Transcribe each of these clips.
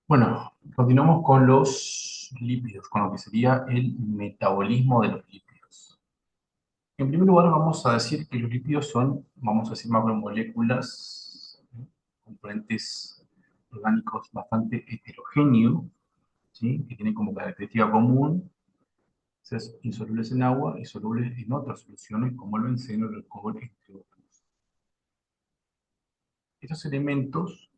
Bueno, continuamos con los lípidos, con lo que sería el metabolismo de los lípidos. En primer lugar, vamos a decir que los lípidos son, vamos a decir, macromoléculas, componentes orgánicos bastante heterogéneos, ¿sí? Que tienen como característica común ser insolubles en agua y solubles en otras soluciones como el benceno, el alcohol, entre otros. Estos elementos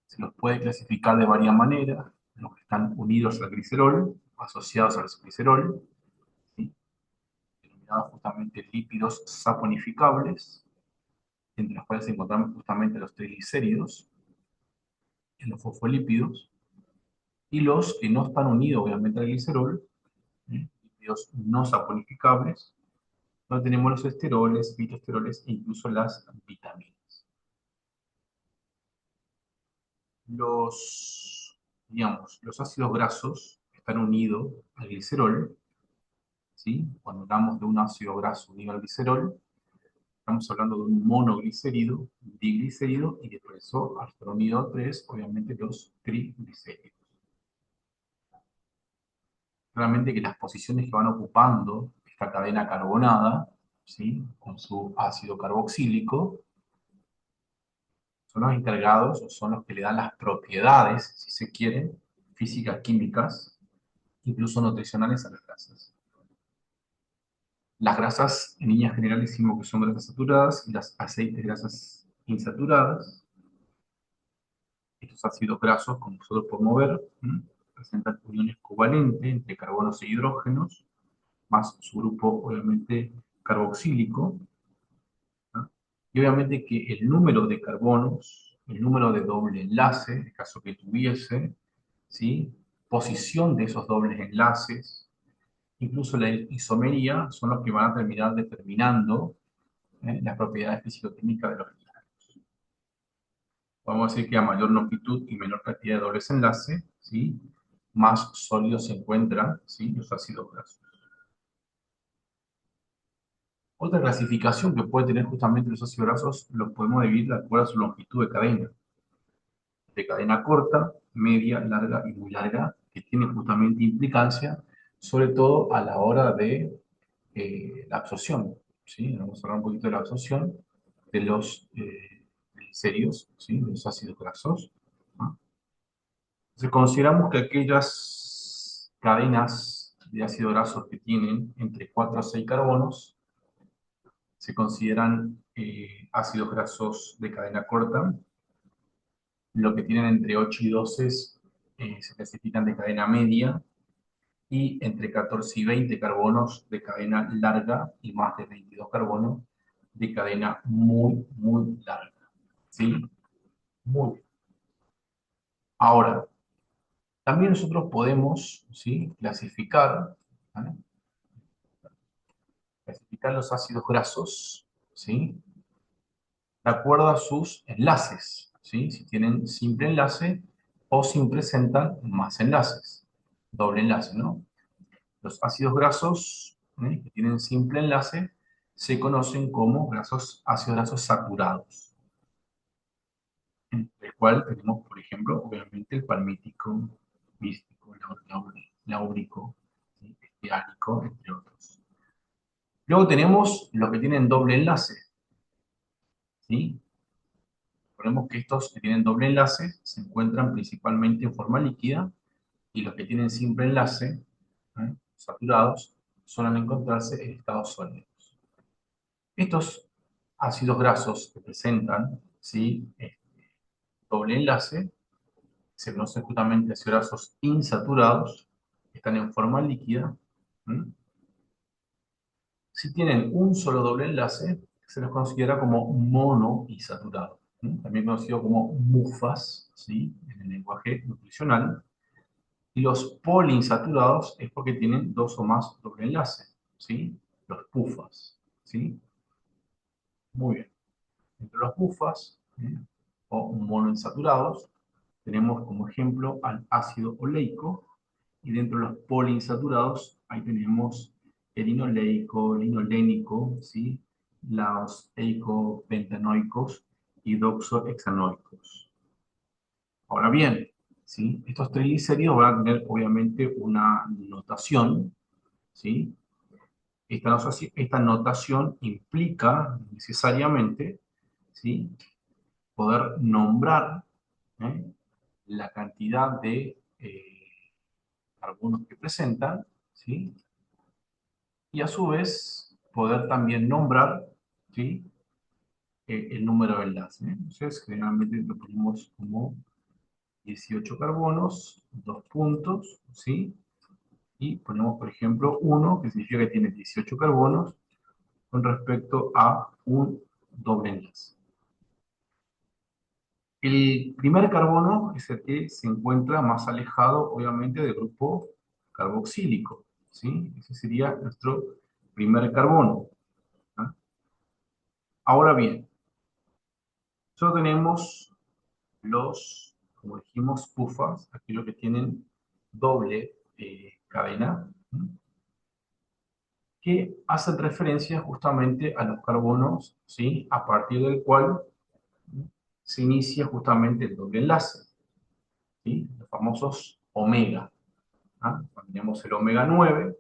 se los puede clasificar de varias maneras: los que están unidos al glicerol, asociados al glicerol, ¿sí? Denominados justamente lípidos saponificables, entre los cuales encontramos justamente los triglicéridos, en los fosfolípidos, y los que no están unidos obviamente al glicerol, lípidos no saponificables, donde tenemos los esteroles, fitoesteroles e incluso las vitaminas. Los ácidos grasos están unidos al glicerol, ¿sí? Cuando hablamos de un ácido graso unido al glicerol, estamos hablando de un monoglicérido, diglicérido, y después eso, al estar unido a tres, obviamente los triglicéridos. Realmente que las posiciones que van ocupando esta cadena carbonada, ¿sí? Con su ácido carboxílico, son los encargados o son los que le dan las propiedades, si se quiere, físicas, químicas, incluso nutricionales a las grasas. Las grasas, en líneas generales, decimos que son grasas saturadas y las aceites grasas insaturadas. Estos ácidos grasos, como nosotros podemos ver, presentan uniones covalentes entre carbonos e hidrógenos, más su grupo, obviamente, carboxílico, ¿no? Y obviamente que el número de carbonos, el número de doble enlace, en el caso que tuviese, ¿sí? Posición de esos dobles enlaces, incluso la isomería, son los que van a terminar determinando las propiedades físico-químicas de los lípidos. Vamos a decir que a mayor longitud y menor cantidad de dobles enlaces, ¿sí? Más sólidos se encuentran, ¿sí? Los ácidos grasos. Otra clasificación que puede tener justamente los ácidos grasos los podemos dividir de acuerdo a su longitud de cadena. De cadena corta, media, larga y muy larga, que tiene justamente implicancia, sobre todo a la hora de la absorción, ¿sí? Vamos a hablar un poquito de la absorción de los glicéridos, ¿sí? De los ácidos grasos, ¿no? Entonces, consideramos que aquellas cadenas de ácido graso que tienen entre 4 a 6 carbonos se consideran ácidos grasos de cadena corta. Lo que tienen entre 8 y 12 se clasifican de cadena media, y entre 14 y 20 carbonos de cadena larga y más de 22 carbonos de cadena muy, muy larga. ¿Sí? Muy bien. Ahora, también nosotros podemos, ¿sí? Clasificar, ¿vale? Clasificar los ácidos grasos, ¿sí? De acuerdo a sus enlaces, ¿sí? Si tienen simple enlace o si presentan más enlaces. Doble enlace, ¿no? Los ácidos grasos, que tienen simple enlace, se conocen como ácidos grasos saturados, entre el cual tenemos, por ejemplo, obviamente el palmítico, místico, láurico, ¿sí? Esteárico, entre otros. Luego tenemos los que tienen doble enlace, ¿sí? Recordemos que estos que tienen doble enlace se encuentran principalmente en forma líquida, y los que tienen simple enlace, saturados, suelen encontrarse en estados sólidos. Estos ácidos grasos que presentan, ¿sí? Doble enlace se conocen justamente ácidos grasos insaturados, que están en forma líquida. ¿Mm? Si tienen un solo doble enlace, se los considera como monoinsaturados, también conocido como MUFAs, ¿sí? En el lenguaje nutricional. Y los poliinsaturados es porque tienen dos o más doble enlace, ¿sí? Los PUFAs, ¿sí? Muy bien. Entre los PUFAs, o monoinsaturados, tenemos como ejemplo al ácido oleico, y dentro de los poliinsaturados, ahí tenemos el linoleico, linolénico, ¿sí? Los eicopentanoicos y doxohexanoicos. Ahora bien, ¿sí? Estos triglicéridos van a tener obviamente una notación, ¿sí? Esta notación implica necesariamente, ¿sí? Poder nombrar, ¿eh? La cantidad de carbonos que presentan, ¿sí? Y a su vez poder también nombrar, ¿sí? El número de enlace, ¿eh? Entonces, generalmente lo ponemos como 18 carbonos, dos puntos, ¿sí? Y ponemos, por ejemplo, 1, que significa que tiene 18 carbonos, con respecto a un doble enlace. El primer carbono es el que se encuentra más alejado, obviamente, del grupo carboxílico, ¿sí? Ese sería nuestro primer carbono, ¿ah? Ahora bien, solo tenemos los, como dijimos, PUFAs, aquellos que tienen doble cadena, ¿sí? Que hacen referencia justamente a los carbonos, ¿sí? A partir del cual, ¿sí? Se inicia justamente el doble enlace, ¿sí? Los famosos omega, ¿ah? Tenemos el omega 9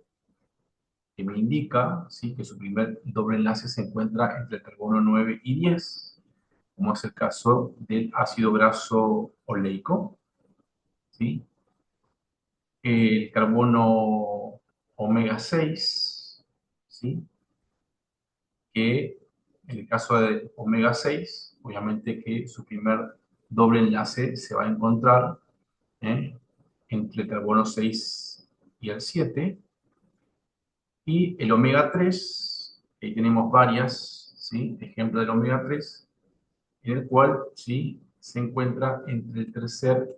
que me indica, ¿sí? Que su primer doble enlace se encuentra entre el carbono 9 y 10, como es el caso del ácido graso oleico, ¿sí? El carbono omega 6, ¿sí? Que en el caso de omega 6, obviamente que su primer doble enlace se va a encontrar, ¿eh? Entre el carbono 6 y el 7, y el omega 3, ahí tenemos varias, ¿sí? Ejemplos del omega 3, en el cual, ¿sí? Se encuentra entre el tercer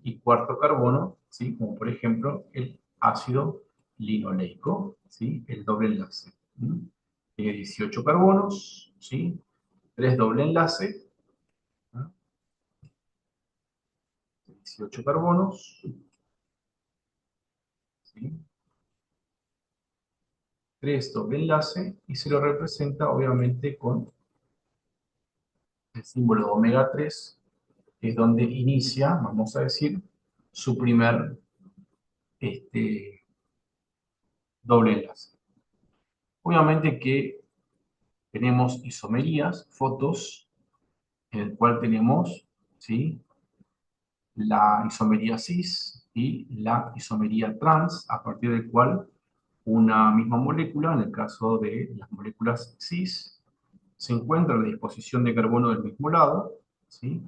y cuarto carbono, ¿sí? Como por ejemplo el ácido linoleico, ¿sí? El doble enlace. ¿Sí? Tiene 18 carbonos, ¿sí? 3 doble enlace, ¿no? 18 carbonos, ¿sí? 3 doble enlace, y se lo representa obviamente con el símbolo de omega 3, que es donde inicia, vamos a decir, su primer este, doble enlace. Obviamente que tenemos isomerías, fotos, en el cual tenemos, ¿sí? La isomería cis y la isomería trans, a partir del cual una misma molécula, en el caso de las moléculas cis, se encuentra en la disposición de carbono del mismo lado, ¿sí?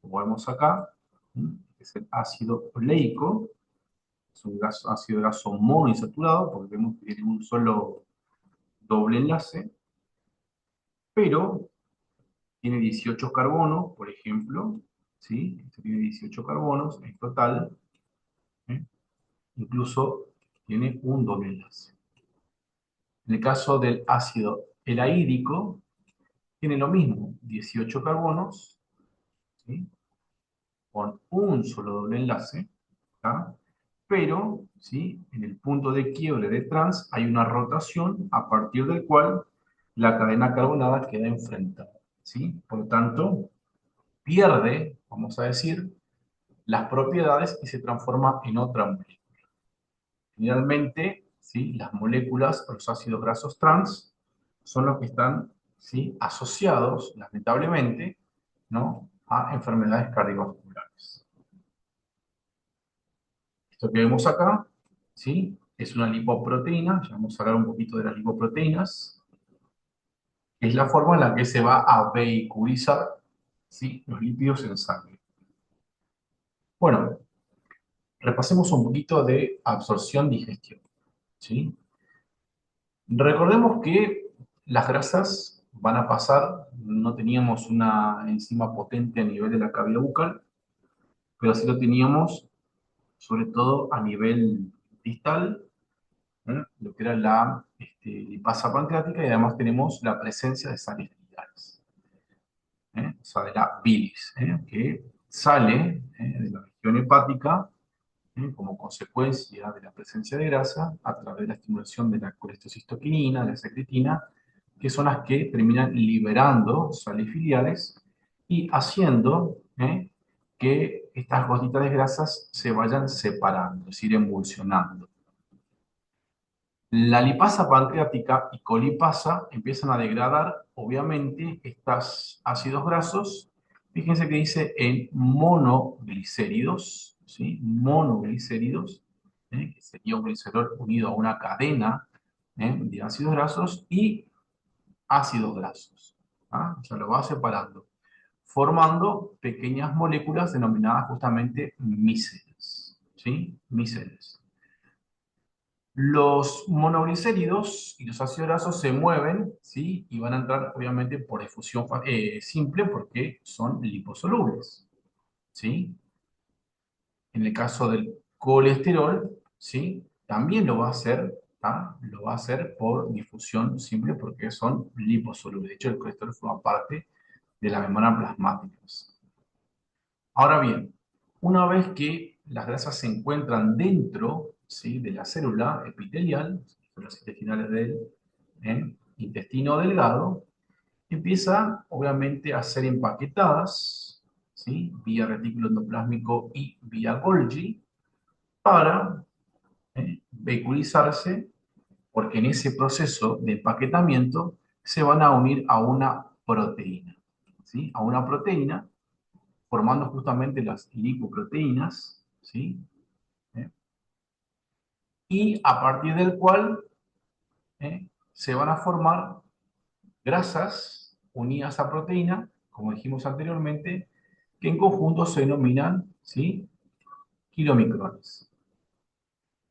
Como vemos acá, ¿sí? Es el ácido oleico, es un ácido graso monoinsaturado, porque vemos que tiene un solo doble enlace, pero tiene 18 carbonos, por ejemplo, ¿sí? Este tiene 18 carbonos en total, ¿eh? Incluso tiene un doble enlace. En el caso del ácido elaídico, tiene lo mismo, 18 carbonos, ¿sí? Con un solo doble enlace, ¿tá? Pero, ¿sí? En el punto de quiebre de trans hay una rotación a partir del cual la cadena carbonada queda enfrentada, ¿sí? Por lo tanto, pierde, vamos a decir, las propiedades y se transforma en otra molécula. Generalmente, ¿sí? Las moléculas, los ácidos grasos trans, son los que están, ¿sí? Asociados, lamentablemente, ¿no? A enfermedades cardiovasculares. Esto que vemos acá, ¿sí? Es una lipoproteína, ya vamos a hablar un poquito de las lipoproteínas, que es la forma en la que se va a vehiculizar, ¿sí? Los lípidos en sangre. Bueno, repasemos un poquito de absorción-digestión, ¿sí? Recordemos que las grasas van a pasar, no teníamos una enzima potente a nivel de la cavidad bucal, pero sí lo teníamos sobre todo a nivel distal, ¿eh? Lo que era la lipasa pancreática, y además tenemos la presencia de sales biliares, o sea, de la bilis, que sale, de la región hepática, como consecuencia de la presencia de grasa a través de la estimulación de la colestocistoquinina, de la secretina, que son las que terminan liberando sales filiales y haciendo que estas gotitas de grasas se vayan separando, es decir, emulsionando. La lipasa pancreática y colipasa empiezan a degradar, obviamente, estos ácidos grasos. Fíjense que dice en monoglicéridos, ¿sí? Monoglicéridos, que sería un glicerol unido a una cadena de ácidos grasos y ácidos grasos. ¿Ah? O sea, lo va separando, formando pequeñas moléculas denominadas justamente míceles, ¿sí? Míceles. Los monoglicéridos y los ácidos grasos se mueven, ¿sí? Y van a entrar, obviamente, por difusión simple porque son liposolubles, ¿sí? En el caso del colesterol, ¿sí? También lo va a hacer, ¿tá? Lo va a hacer por difusión simple porque son liposolubles. De hecho, el colesterol forma parte de la membrana plasmática. Ahora bien, una vez que las grasas se encuentran dentro, ¿sí? De la célula epitelial, células intestinales del intestino delgado, empieza obviamente a ser empaquetadas, ¿sí? Vía retículo endoplásmico y vía Golgi para vehiculizarse, porque en ese proceso de empaquetamiento se van a unir a una proteína, ¿sí? A una proteína formando justamente las lipoproteínas, ¿sí? ¿Eh? Y a partir del cual se van a formar grasas unidas a proteína, como dijimos anteriormente, que en conjunto se denominan, ¿sí? Kilomicrones.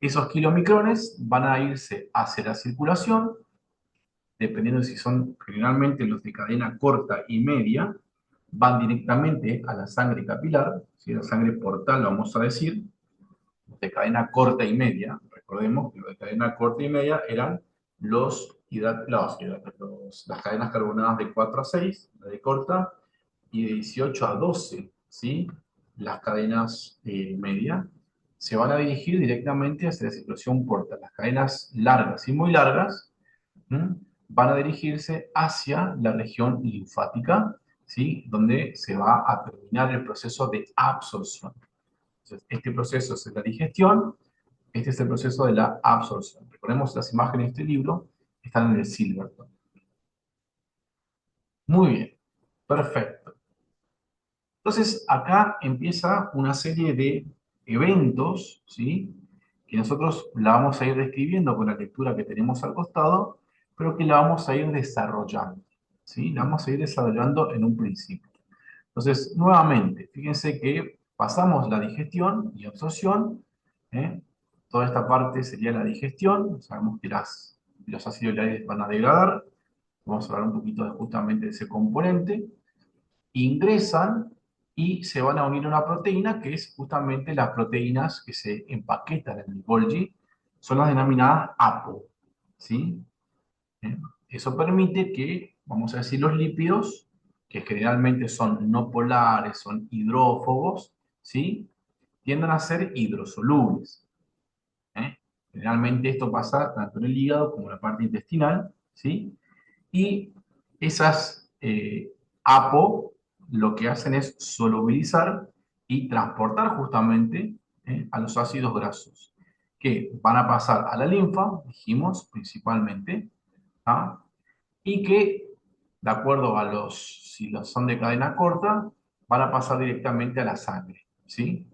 Esos kilomicrones van a irse hacia la circulación, dependiendo de si son generalmente los de cadena corta y media, van directamente a la sangre capilar, ¿sí? La sangre portal, vamos a decir, de cadena corta y media. Recordemos que los de cadena corta y media eran las cadenas carbonadas de 4 a 6, la de corta, y de 18 a 12, ¿sí? Las cadenas media, se van a dirigir directamente hacia la circulación portal. Las cadenas largas y muy largas, ¿m? Van a dirigirse hacia la región linfática, ¿sí? Donde se va a terminar el proceso de absorción. Entonces, este proceso es la digestión, este es el proceso de la absorción. Recordemos las imágenes de este libro, están en el Silverton. Muy bien, perfecto. Entonces, acá empieza una serie de eventos, ¿sí? Que nosotros la vamos a ir describiendo con la lectura que tenemos al costado, pero que la vamos a ir desarrollando, ¿sí? La vamos a ir desarrollando en un principio. Entonces, nuevamente, fíjense que pasamos la digestión y absorción, ¿eh? Toda esta parte sería la digestión, sabemos que los ácidos hialurónicos van a degradar, vamos a hablar un poquito justamente de ese componente, ingresan y se van a unir a una proteína que es justamente las proteínas que se empaquetan en el Golgi, son las denominadas APO, ¿sí? ¿Eh? Eso permite que, vamos a decir, los lípidos, que generalmente son no polares, son hidrófobos, ¿sí? Tienden a ser hidrosolubles. ¿Eh? Generalmente esto pasa tanto en el hígado como en la parte intestinal, ¿sí? Y esas APO lo que hacen es solubilizar y transportar justamente a los ácidos grasos, que van a pasar a la linfa, dijimos principalmente, ¿ah? Y que, de acuerdo a si los son de cadena corta, van a pasar directamente a la sangre, ¿sí?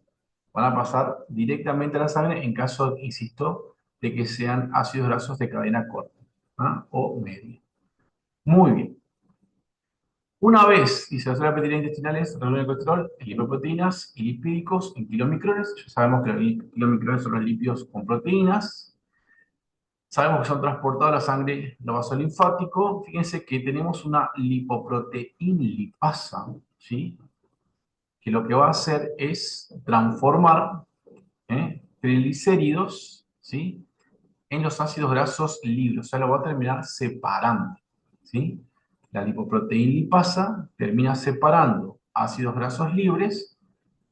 Van a pasar directamente a la sangre en caso, insisto, de que sean ácidos grasos de cadena corta, ¿ah? O media. Muy bien. Una vez, y se hace la petrina intestinal es reunión de colesterol, lipoproteínas y lipídicos en kilomicrones. Ya sabemos que los kilomicrones son los lípidos con proteínas. Sabemos que son transportados a la sangre, los vasos linfáticos. Fíjense que tenemos una lipoproteína lipasa, ¿sí? Que lo que va a hacer es transformar triglicéridos, ¿sí? En los ácidos grasos libres, o sea, lo va a terminar separando, ¿sí? La lipoproteína lipasa termina separando ácidos grasos libres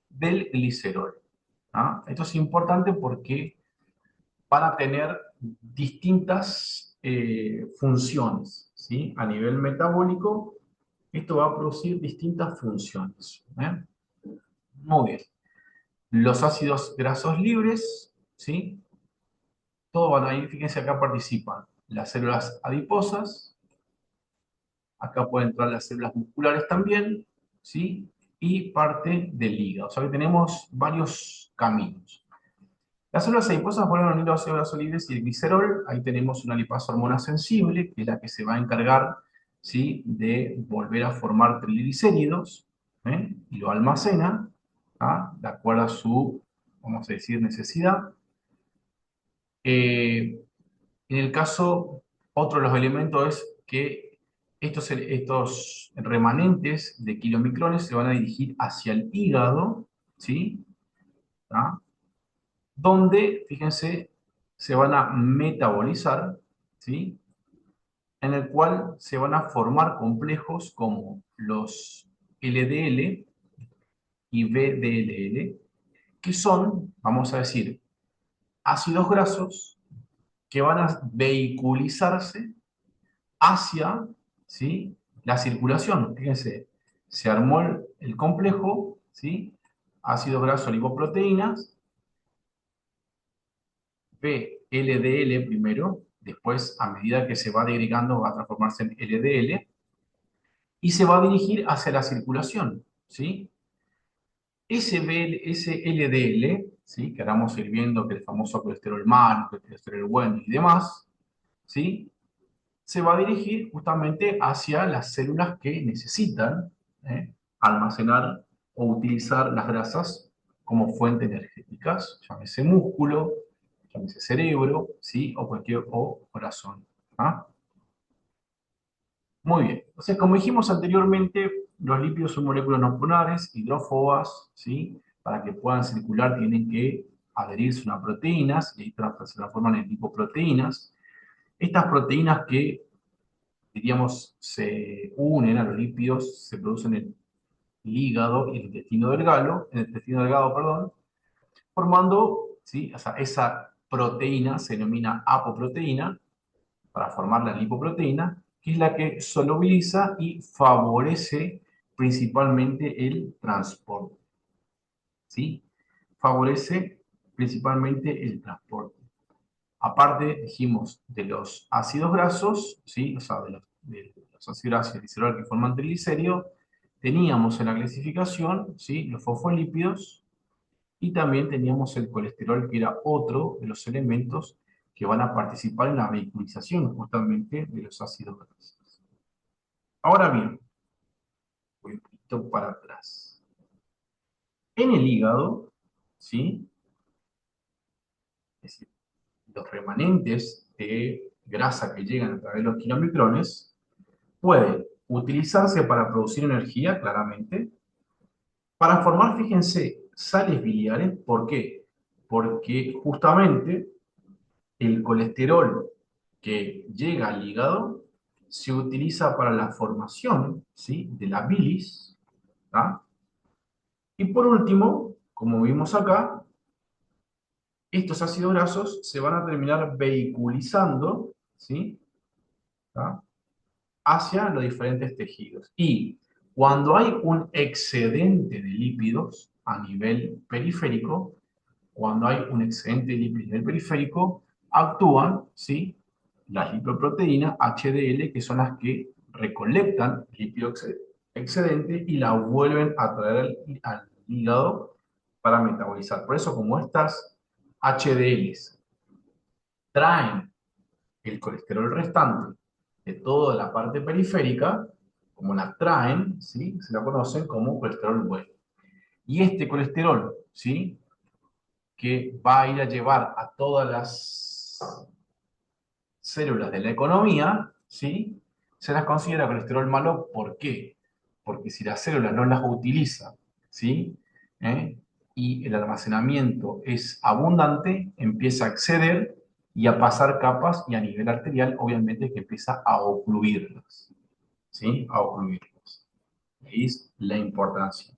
del glicerol. ¿Ah? Esto es importante porque van a tener distintas funciones, ¿sí? A nivel metabólico, esto va a producir distintas funciones. ¿Eh? Muy bien. Los ácidos grasos libres, ¿sí? Todos van a ir, fíjense, acá participan las células adiposas, acá pueden entrar las células musculares también, ¿sí? Y parte del hígado. O sea que tenemos varios caminos. Las células adiposas vuelven a unir los ácidos grasos libres y el glicerol. Ahí tenemos una lipasa hormona sensible, que es la que se va a encargar, ¿sí? De volver a formar triglicéridos, ¿eh? Y lo almacena, ¿ah? De acuerdo a su, vamos a decir, necesidad. Eh, en el caso, otro de los elementos es que estos remanentes de kilomicrones se van a dirigir hacia el hígado, ¿sí? ¿Ah? Donde, fíjense, se van a metabolizar, ¿sí? En el cual se van a formar complejos como los LDL y VDLL, que son, vamos a decir, ácidos grasos que van a vehiculizarse hacia, ¿sí? La circulación. Fíjense, se armó el complejo, ¿sí? Ácido graso lipoproteínas, VLDL primero, después a medida que se va degradando va a transformarse en LDL y se va a dirigir hacia la circulación, ¿sí? Ese LDL, ¿sí? Que ahora vamos a ir viendo que el famoso colesterol malo, el colesterol bueno y demás, ¿sí? Se va a dirigir justamente hacia las células que necesitan, ¿eh? Almacenar o utilizar las grasas como fuente energéticas, llámese músculo, llámese cerebro, ¿sí? O corazón. ¿Ah? Muy bien. Entonces, como dijimos anteriormente, los lípidos son moléculas no polares, hidrófobas, ¿sí? Para que puedan circular tienen que adherirse a unas proteínas, y ahí se transforman en lipoproteínas. Estas proteínas que diríamos, se unen a los lípidos, se producen en el hígado y el intestino delgado, en el intestino delgado, perdón, formando, ¿sí? O sea, esa proteína se denomina apoproteína para formar la lipoproteína, que es la que solubiliza y favorece principalmente el transporte, ¿sí? Favorece principalmente el transporte. Aparte, dijimos, de los ácidos grasos, ¿sí? O sea, de los ácidos grasos y glicerol que forman triglicéridos, teníamos en la clasificación, ¿sí? Los fosfolípidos y también teníamos el colesterol, que era otro de los elementos que van a participar en la vehiculización justamente de los ácidos grasos. Ahora bien, voy un poquito para atrás. En el hígado, ¿sí? Es decir, los remanentes de grasa que llegan a través de los kilomicrones puede utilizarse para producir energía, claramente, para formar, fíjense, sales biliares. ¿Por qué? Porque justamente el colesterol que llega al hígado se utiliza para la formación, ¿sí? De la bilis, ¿tá? Y por último, como vimos acá, estos ácidos grasos se van a terminar vehiculizando, ¿sí? ¿Tá? Hacia los diferentes tejidos. Y cuando hay un excedente de lípidos a nivel periférico, cuando hay un excedente de lípidos a nivel periférico, actúan, ¿sí? Las lipoproteínas HDL, que son las que recolectan lípido excedente y la vuelven a traer al hígado para metabolizar. Por eso, como estas HDLs traen el colesterol restante de toda la parte periférica, como la traen, ¿sí? Se la conocen como colesterol bueno. Y este colesterol, ¿sí? Que va a ir a llevar a todas las células de la economía, ¿sí? Se las considera colesterol malo. ¿Por qué? Porque si la célula no las utiliza, ¿sí? ¿Eh? Y el almacenamiento es abundante, empieza a exceder y a pasar capas y a nivel arterial, obviamente, que empieza a ocluirlas, ¿sí? A ocluirlas. Ahí es la importancia.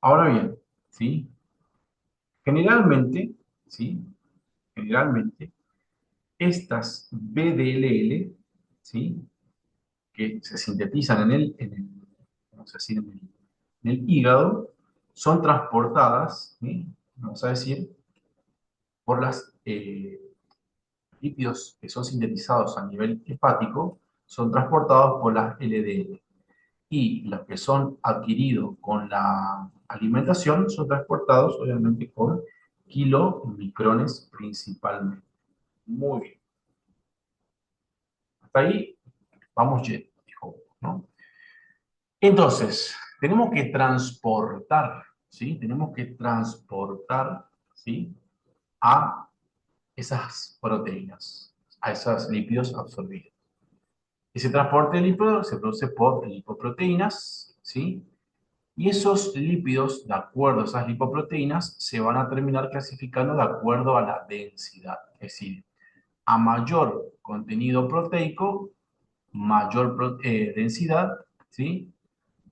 Ahora bien, ¿sí? Generalmente, ¿sí? Generalmente, estas BDLL, ¿sí? Que se sintetizan vamos a decir, en el hígado, son transportadas, ¿sí? Vamos a decir, por los lípidos que son sintetizados a nivel hepático, son transportados por las LDL. Y los que son adquiridos con la alimentación son transportados, obviamente, con kilomicrones principalmente. Muy bien. Hasta ahí vamos yendo, dijo, ¿no? Entonces, tenemos que transportar, ¿sí? Tenemos que transportar, ¿sí? A esas proteínas, a esos lípidos absorbidos. Ese transporte de lípidos se produce por lipoproteínas, ¿sí? Y esos lípidos, de acuerdo a esas lipoproteínas, se van a terminar clasificando de acuerdo a la densidad. Es decir, a mayor contenido proteico, mayor densidad, ¿sí?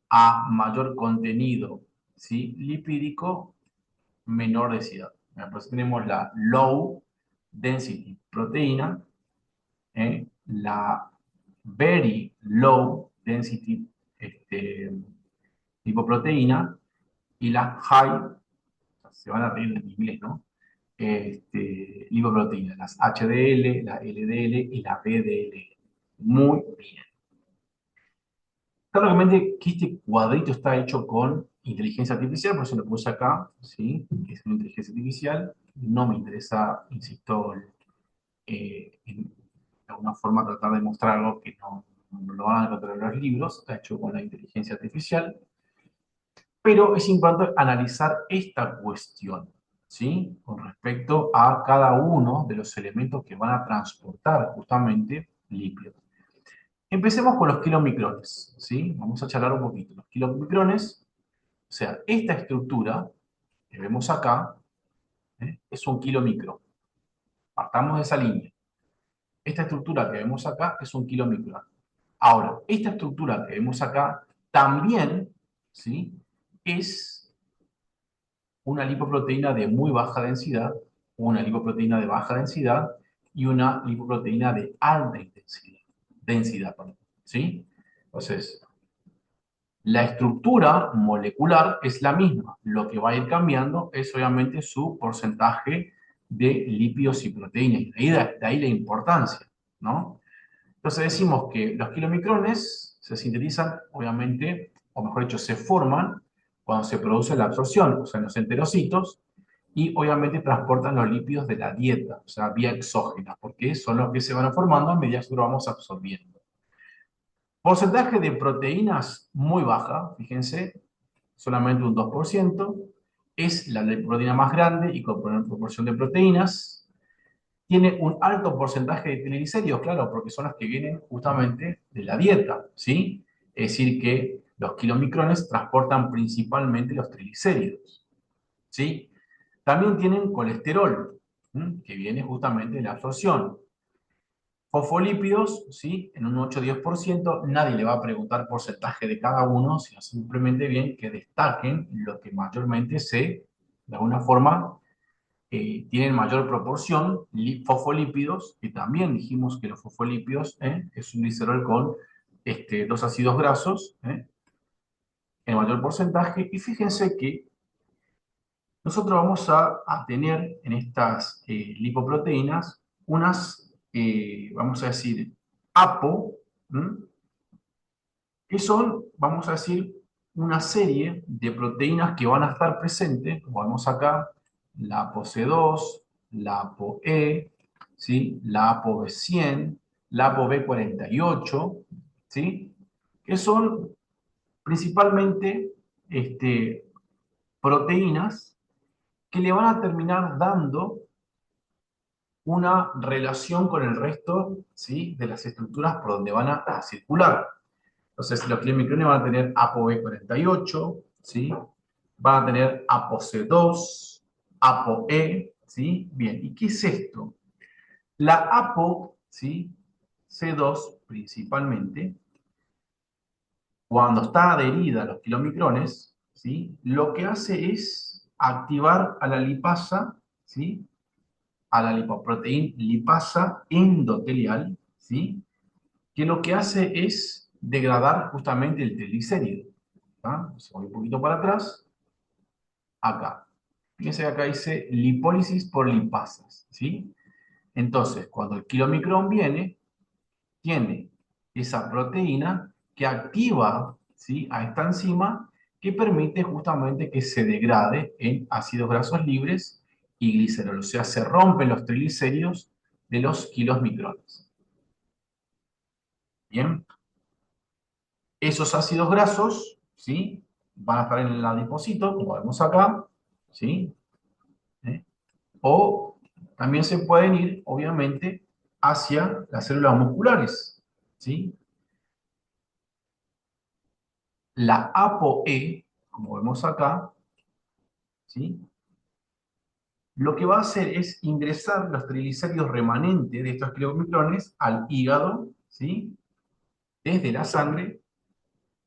A mayor contenido, ¿sí? Lipídico, menor densidad. Pues tenemos la low density proteína, la very low density lipoproteína y la high, se van a reír en inglés, ¿no? Lipoproteínas, las HDL, la LDL y la VDL. Muy bien. Claro, obviamente que este cuadrito está hecho con inteligencia artificial, por eso lo puse acá, ¿sí? Que es una inteligencia artificial. No me interesa, insisto, de alguna forma tratar de mostrar algo que no lo van a encontrar en los libros, está hecho con la inteligencia artificial. Pero es importante analizar esta cuestión, ¿sí? Con respecto a cada uno de los elementos que van a transportar justamente lípidos. Empecemos con los kilomicrones, ¿sí? Vamos a charlar un poquito. Los kilomicrones, o sea, esta estructura que vemos acá, es un kilomicrón. Partamos de esa línea. Esta estructura que vemos acá es un kilomicrón. Ahora, esta estructura que vemos acá también, ¿sí? Es una lipoproteína de muy baja densidad, una lipoproteína de baja densidad y una lipoproteína de alta densidad, perdón, ¿sí? Entonces, la estructura molecular es la misma. Lo que va a ir cambiando es obviamente su porcentaje de lípidos y proteínas. Y de ahí la importancia, ¿no? Entonces decimos que los kilomicrones se sintetizan, obviamente, o mejor dicho, se forman cuando se produce la absorción, o sea, en los enterocitos, y obviamente transportan los lípidos de la dieta, o sea, vía exógena, porque son los que se van formando a medida que lo vamos absorbiendo. Porcentaje de proteínas muy baja, fíjense, solamente un 2%, es la de proteína más grande y con proporción de proteínas. Tiene un alto porcentaje de triglicéridos, claro, porque son las que vienen justamente de la dieta, ¿sí? Es decir, que los kilomicrones transportan principalmente los triglicéridos, ¿sí? También tienen colesterol, que viene justamente de la absorción. Fosfolípidos, ¿sí? En un 8-10%, nadie le va a preguntar porcentaje de cada uno, sino simplemente bien que destaquen lo que mayormente de alguna forma, tienen mayor proporción, fosfolípidos, que también dijimos que los fosfolípidos es un glicerol con dos ácidos grasos, en mayor porcentaje, y fíjense que nosotros vamos a tener en estas lipoproteínas unas, vamos a decir, APO, ¿m? Que son, vamos a decir, una serie de proteínas que van a estar presentes, como vemos acá, la ApoC2, la ApoE, ¿sí? La ApoB100, la ApoB48, ¿sí? Que son principalmente proteínas que le van a terminar dando una relación con el resto, ¿sí? De las estructuras por donde van a circular. Entonces, los climicrones van a tener ApoB48, ¿sí? Van a tener ApoC2, ApoE, ¿sí? Bien, ¿y qué es esto? La APO, ¿sí? C2 principalmente, cuando está adherida a los kilomicrones, ¿sí? Lo que hace es activar a la lipasa, ¿sí? A la lipoproteína lipasa endotelial, ¿sí? Que lo que hace es degradar justamente el triglicérido. ¿Tá? Voy un poquito para atrás. acá. Fíjense que acá dice lipólisis por lipasas, ¿sí? Entonces, cuando el kilomicrón viene, tiene esa proteína que activa, ¿sí?, a esta enzima que permite justamente que se degrade en ácidos grasos libres y glicerol. O sea, se rompen los triglicéridos de los kilomicrones. Bien, esos ácidos grasos, ¿sí?, van a estar en el adipocito, como vemos acá, ¿sí? ¿Eh? O también se pueden ir, obviamente, hacia las células musculares, ¿sí? La ApoE, como vemos acá, ¿sí?, lo que va a hacer es ingresar los triglicéridos remanentes de estos kilomicrones al hígado, ¿sí?, desde la sangre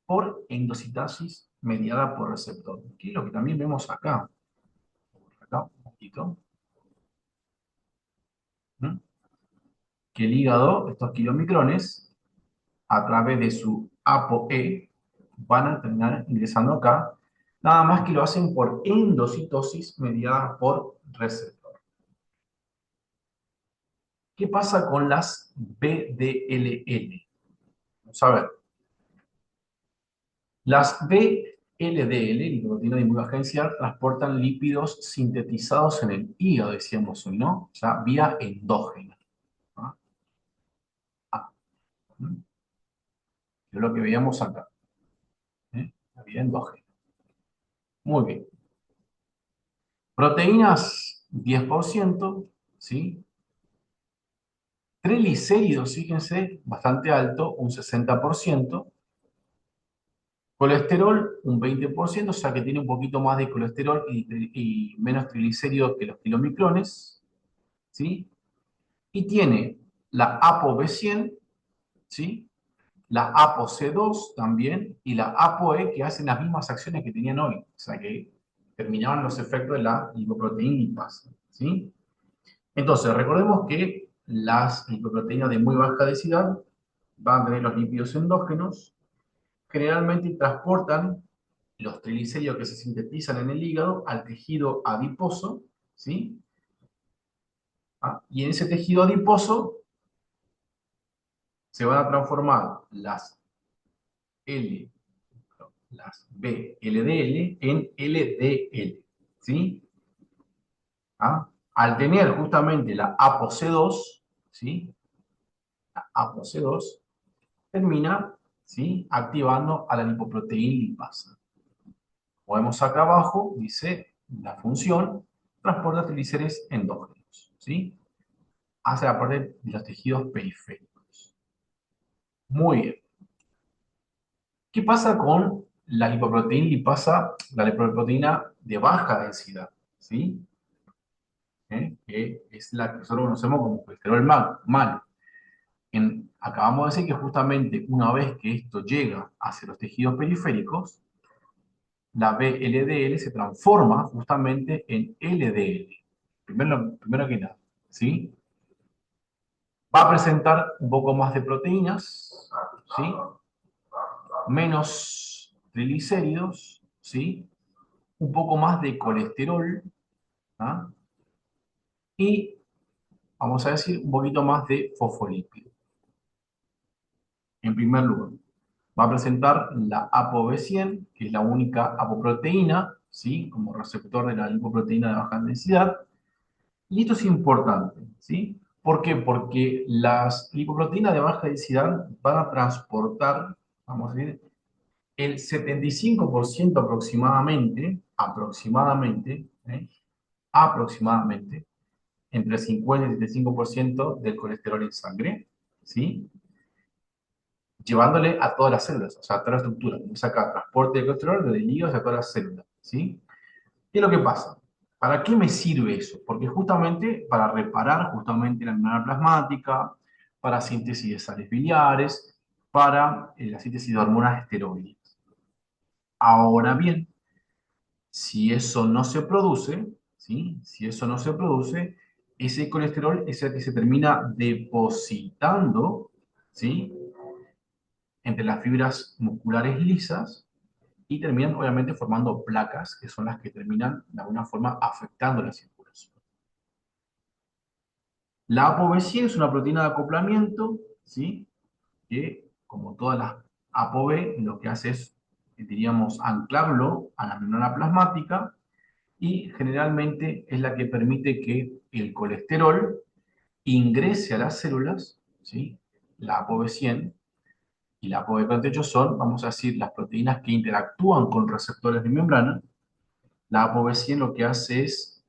por endocitosis mediada por receptor, que es lo que también vemos acá. Acá un poquito. ¿Mm? Que el hígado, estos kilomicrones, a través de su ApoE, van a terminar ingresando acá, nada más que lo hacen por endocitosis mediada por receptor. ¿Qué pasa con las VDLL? Vamos a ver. Las VLDL, lipoproteína de agencial, transportan lípidos sintetizados en el hígado, decíamos hoy, ¿no? O sea, vía endógena. ¿Ah? Ah, ¿mm? Es lo que veíamos acá. ¿Eh? La vía endógena. Muy bien. Proteínas, 10%, ¿sí? Triglicéridos, fíjense, bastante alto, un 60%. Colesterol, un 20%, o sea que tiene un poquito más de colesterol y menos triglicéridos que los kilomicrones, ¿sí? Y tiene la ApoB100, ¿sí?, la ApoC2 también, y la ApoE, que hacen las mismas acciones que tenían hoy, o sea que terminaban los efectos de la lipoproteína lipasa, ¿sí? Entonces, recordemos que las lipoproteínas de muy baja densidad van a tener los lípidos endógenos, generalmente transportan los triglicéridos que se sintetizan en el hígado al tejido adiposo, ¿sí? ¿Ah? Y en ese tejido adiposo se van a transformar L, las B-LDL en LDL, ¿sí? ¿Ah? Al tener justamente la ApoC2, ¿sí?, la ApoC2 termina, ¿sí?, activando a la lipoproteína lipasa. Como vemos acá abajo, dice la función, transporta triglicéridos endógenos, ¿sí?, hacia la parte de los tejidos periféricos. Muy bien. ¿Qué pasa con la lipoproteína lipasa, la lipoproteína de baja densidad? ¿Sí? Que es la que nosotros conocemos como colesterol malo. Acabamos de decir que justamente una vez que esto llega hacia los tejidos periféricos, la VLDL se transforma justamente en LDL. Primero que nada, ¿sí? Va a presentar un poco más de proteínas, ¿sí?, menos triglicéridos, ¿sí?, un poco más de colesterol, ¿ah?, y vamos a decir un poquito más de fosfolípidos. En primer lugar, va a presentar la ApoB100, que es la única apoproteína, ¿sí?, como receptor de la lipoproteína de baja densidad. Y esto es importante, ¿sí? ¿Por qué? Porque las lipoproteínas de baja densidad van a transportar, vamos a decir, el 75% aproximadamente, entre 50 y 75% del colesterol en sangre, ¿sí?, llevándole a todas las células, o sea, a toda la estructura. Como acá, transporte de colesterol desde el hígado hacia todas las células, ¿sí? ¿Qué es lo que pasa? ¿Para qué me sirve eso? Porque justamente para reparar justamente la membrana plasmática, para síntesis de sales biliares, para la síntesis de hormonas esteroides. Ahora bien, si eso no se produce, ¿sí?, si eso no se produce, ese colesterol es el que se termina depositando, ¿sí?, entre las fibras musculares lisas y terminan obviamente formando placas, que son las que terminan de alguna forma afectando la circulación. La ApoB100 es una proteína de acoplamiento, ¿sí? Que, como todas las ApoB, lo que hace es, diríamos, anclarlo a la membrana plasmática y generalmente es la que permite que el colesterol ingrese a las células, ¿sí? La ApoB100 y la ApoB48 son, vamos a decir, las proteínas que interactúan con receptores de membrana. La ApoB100 lo que hace es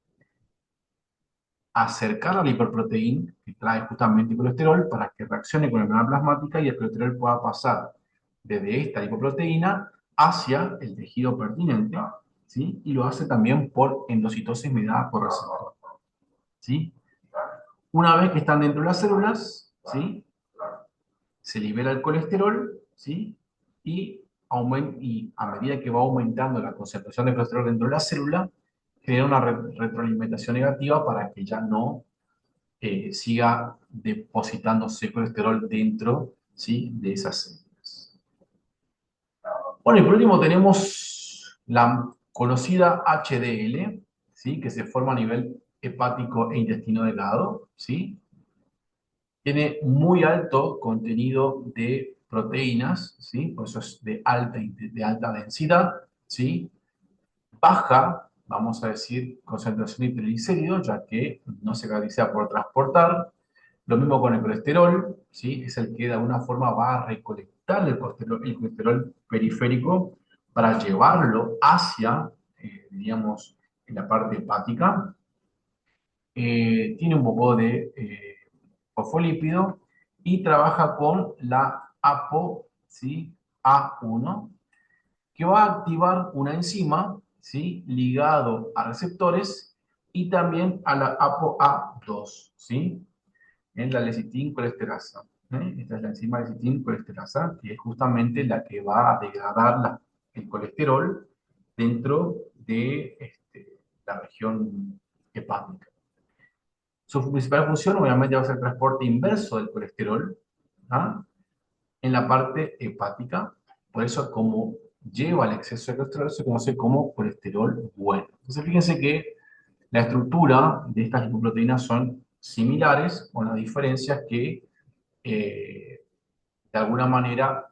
acercar la lipoproteína, que trae justamente colesterol, para que reaccione con la membrana plasmática y el colesterol pueda pasar desde esta lipoproteína hacia el tejido pertinente, ¿sí? Y lo hace también por endocitosis mediada por receptor, ¿sí? Una vez que están dentro de las células, ¿sí? Se libera el colesterol, ¿sí? Y, y a medida que va aumentando la concentración de colesterol dentro de la célula, genera una retroalimentación negativa para que ya no siga depositándose colesterol dentro, ¿sí? De esas células. Bueno, y por último tenemos la conocida HDL, ¿sí? Que se forma a nivel hepático e intestino delgado, ¿sí? Tiene muy alto contenido de proteínas, ¿sí? Por eso es de alta densidad, ¿sí? Baja, vamos a decir, concentración de triglicéridos, ya que no se caracteriza por transportar. Lo mismo con el colesterol, ¿sí? Es el que de alguna forma va a recolectar el colesterol periférico para llevarlo hacia, diríamos, en la parte hepática. Tiene un poco de fosfolípido y trabaja con la APO, ¿sí? A1, que va a activar una enzima, ¿sí? Ligado a receptores y también a la ApoA2, ¿sí? En la lecitincolesterasa. Esta es la enzima lecitincolesterasa, que es justamente la que va a degradar el colesterol dentro de la región hepática. Su principal función obviamente va a ser el transporte inverso del colesterol, ¿ah? En la parte hepática. Por eso, como lleva el exceso de colesterol, se conoce como colesterol bueno. Entonces, fíjense que la estructura de estas lipoproteínas son similares, con las diferencias que de alguna manera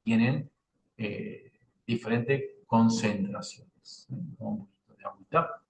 tienen eh, diferentes concentraciones. Un poquito de agüita.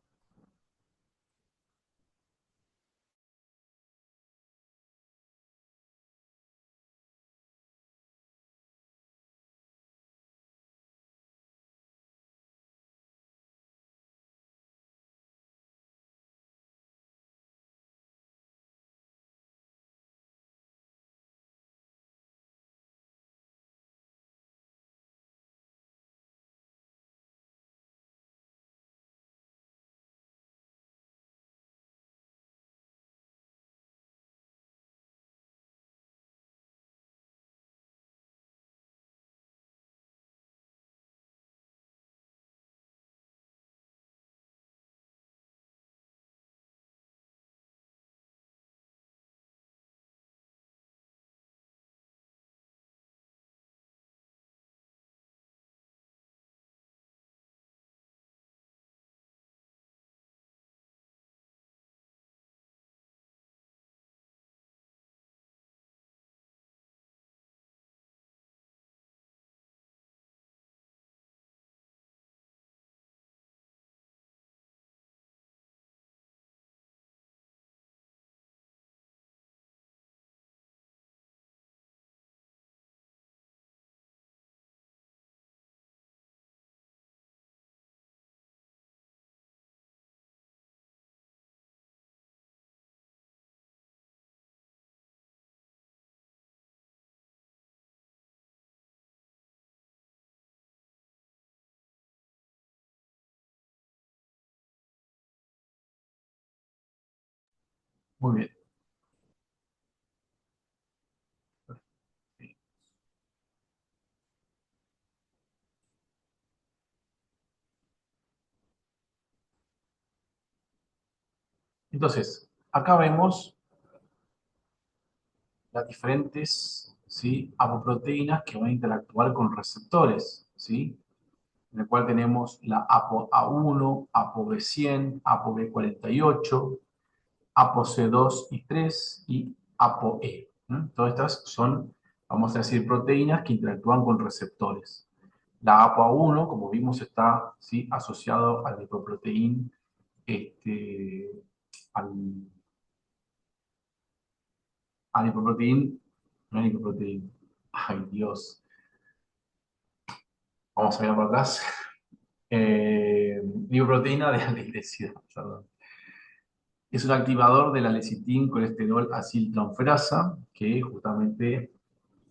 Muy bien. Entonces, acá vemos las diferentes, ¿sí? Apoproteínas que van a interactuar con receptores, ¿sí? en el cual tenemos la ApoA1, ApoB100, ApoB48, ApoC2 y 3 y ApoE, ¿no? Todas estas son, vamos a decir, proteínas que interactúan con receptores. La ApoA1, como vimos, está, ¿sí?, asociado al lipoproteín, este, al, al lipoproteín, no es lipoproteín, ay Dios, vamos a mirar para atrás, lipoproteína de aldehidración, perdón. Es un activador de la lecitin colesterol aciltransferasa que justamente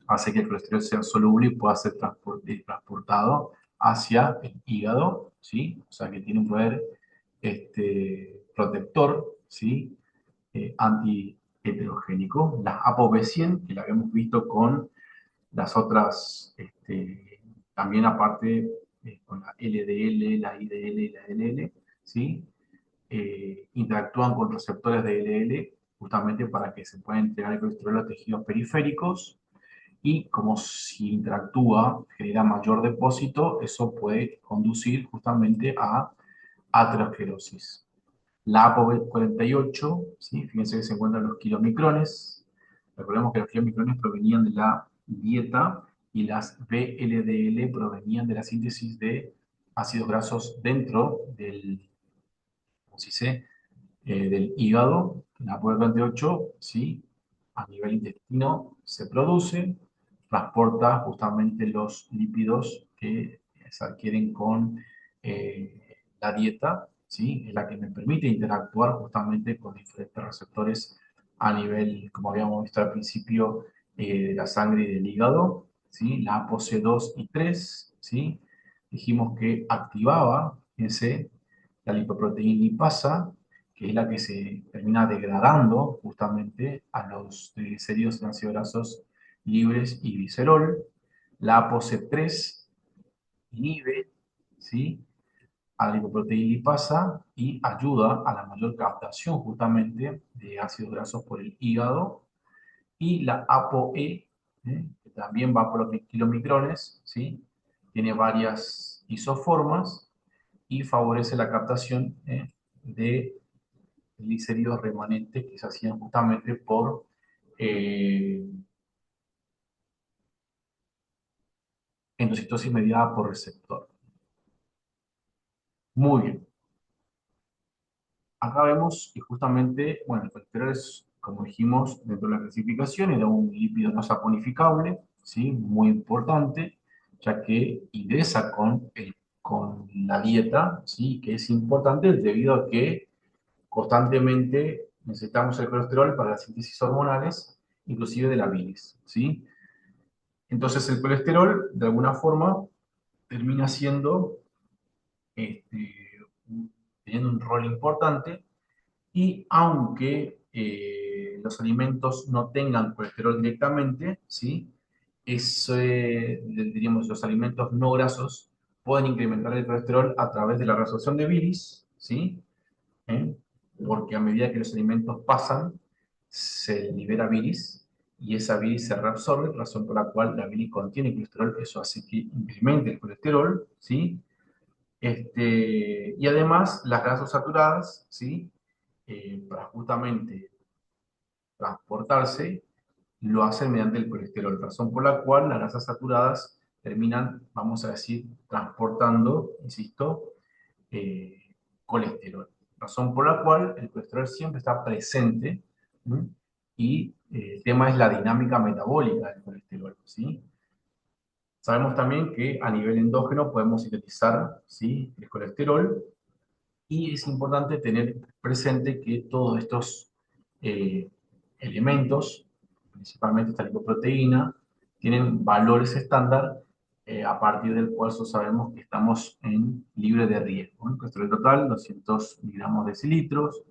hace que el colesterol sea soluble y pueda ser transportado hacia el hígado, ¿sí? O sea que tiene un poder protector, ¿sí? Antiheterogénico. La ApoB100, que la habíamos visto con las otras, también aparte con la LDL, la IDL y la LL, ¿sí? Interactúan con receptores de LL justamente para que se pueda entregar el colesterol a tejidos periféricos y como si interactúa, genera mayor depósito, eso puede conducir justamente a aterosclerosis. La ApoB48, ¿sí? Fíjense que se encuentran los kilomicrones. Recordemos que los kilomicrones provenían de la dieta y las VLDL provenían de la síntesis de ácidos grasos dentro del, ¿cómo se dice?, del hígado. La ApoB48, ¿sí?, a nivel intestino se produce, transporta justamente los lípidos que se adquieren con la dieta, ¿sí? Es la que me permite interactuar justamente con diferentes receptores a nivel, como habíamos visto al principio, de la sangre y del hígado, ¿sí? La ApoC2 y 3, ¿sí? Dijimos que activaba la lipoproteína lipasa, que es la que se termina degradando justamente a los triglicéridos en ácidos grasos libres y glicerol. La ApoC3 inhibe, ¿sí?, a la lipoproteína lipasa y ayuda a la mayor captación justamente de ácidos grasos por el hígado. Y la ApoE, que también va por los kilomicrones, ¿sí?, tiene varias isoformas y favorece la captación de glicéridos remanentes que se hacían justamente por eh, endocitosis mediada por receptor. Muy bien. Acá vemos que justamente, bueno, el colesterol es, como dijimos, dentro de la clasificación, era un lípido no saponificable, ¿sí? Muy importante, ya que ingresa con la dieta, ¿sí? Que es importante debido a que constantemente necesitamos el colesterol para las síntesis hormonales, inclusive de la bilis, ¿sí? Entonces el colesterol, de alguna forma, termina siendo, este, teniendo un rol importante y aunque los alimentos no tengan colesterol directamente, ¿sí? Diríamos, los alimentos no grasos pueden incrementar el colesterol a través de la resorción de bilis, ¿sí? ¿Eh? Porque a medida que los alimentos pasan, se libera bilis y esa bilis se reabsorbe, razón por la cual la bilis contiene colesterol, eso hace que incremente el colesterol, ¿sí? Y además las grasas saturadas, ¿sí? Para justamente transportarse, lo hacen mediante el colesterol, razón por la cual las grasas saturadas terminan, vamos a decir, transportando, insisto, eh, colesterol. Razón por la cual el colesterol siempre está presente, ¿sí? Y el tema es la dinámica metabólica del colesterol, ¿sí? Sabemos también que a nivel endógeno podemos sintetizar, ¿sí?, el colesterol y es importante tener presente que todos estos eh, elementos, principalmente esta lipoproteína, tienen valores estándar a partir del cual sabemos que estamos en libre de riesgo. El colesterol total, 200 miligramos de decilitros,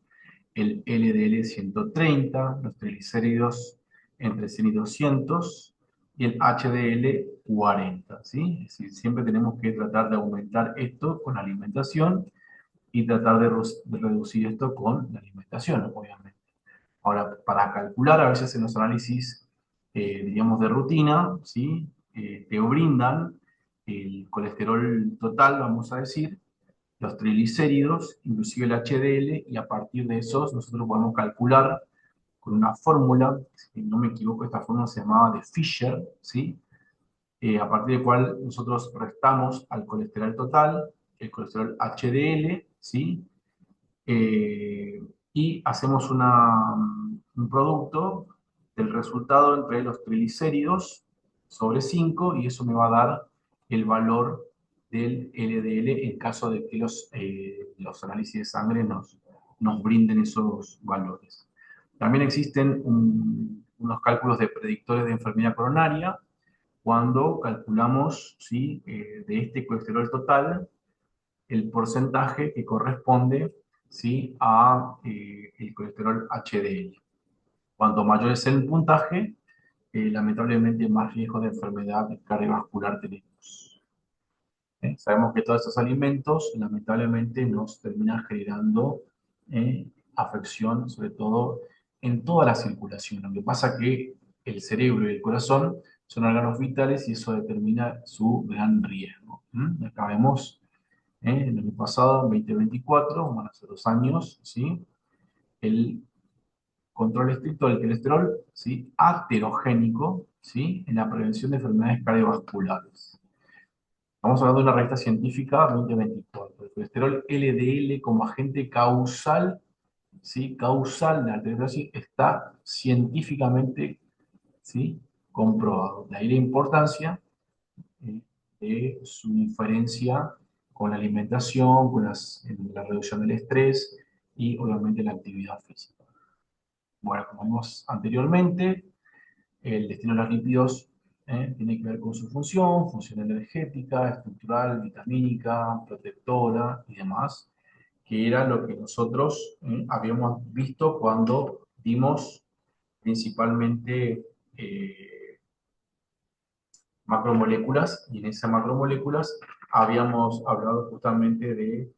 el LDL 130, los triglicéridos entre 100 y 200 y el HDL 40, ¿sí? Es decir, siempre tenemos que tratar de aumentar esto con la alimentación y tratar de reducir esto con la alimentación, obviamente. Ahora, para calcular a veces en los análisis, diríamos, de rutina, ¿sí? Te brindan el colesterol total, vamos a decir, los triglicéridos, inclusive el HDL, y a partir de esos nosotros podemos calcular con una fórmula, si no me equivoco, esta fórmula se llamaba de Fisher, ¿sí? A partir del cual nosotros restamos al colesterol total, el colesterol HDL, ¿sí? Eh, y hacemos un producto del resultado entre los triglicéridos sobre 5 y eso me va a dar el valor del LDL en caso de que los análisis de sangre nos brinden esos valores. También existen unos cálculos de predictores de enfermedad coronaria cuando calculamos, ¿sí? De este colesterol total el porcentaje que corresponde, ¿sí? a el colesterol HDL. Cuanto mayor es el puntaje, lamentablemente más riesgo de enfermedad cardiovascular tenemos. Sabemos que todos estos alimentos lamentablemente nos terminan generando afección, sobre todo en toda la circulación. Lo que pasa es que el cerebro y el corazón son órganos vitales y eso determina su gran riesgo. Acá vemos el año pasado, en 2024, van a ser 2 años, ¿sí? El control estricto del colesterol, ¿sí? Aterogénico, ¿sí? En la prevención de enfermedades cardiovasculares. Estamos hablando de una revista científica 2024. El colesterol LDL como agente causal, ¿sí? Causal de la aterosclerosis está científicamente, ¿sí? Comprobado. De ahí la importancia eh, de su diferencia con la alimentación, con la reducción del estrés y obviamente la actividad física. Bueno, como vimos anteriormente, el destino de los lípidos tiene que ver con su función energética, estructural, vitamínica, protectora y demás, que era lo que nosotros habíamos visto cuando vimos principalmente macromoléculas, y en esas macromoléculas habíamos hablado justamente de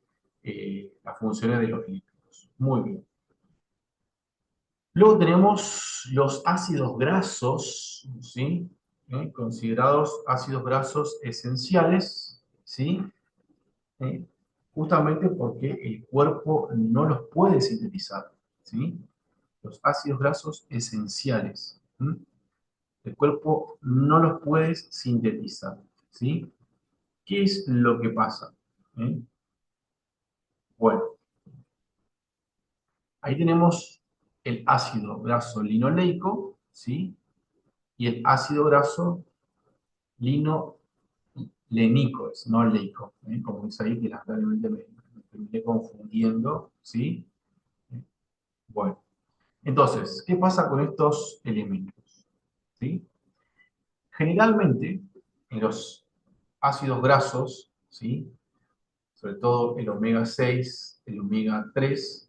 las funciones de los lípidos. Muy bien. Luego tenemos los ácidos grasos, ¿sí? Considerados ácidos grasos esenciales, ¿sí? ¿Eh? Justamente porque el cuerpo no los puede sintetizar, ¿sí? Los ácidos grasos esenciales. El cuerpo no los puede sintetizar, ¿sí? ¿Qué es lo que pasa? ¿Eh? Bueno, ahí tenemos el ácido graso linoleico, ¿sí? Y el ácido graso linolenico, es no leico, como dice ahí, que lamentablemente me terminé confundiendo, ¿sí? Bueno, entonces, ¿qué pasa con estos elementos? ¿Sí? Generalmente, en los ácidos grasos, ¿sí? Sobre todo el omega 6, el omega 3,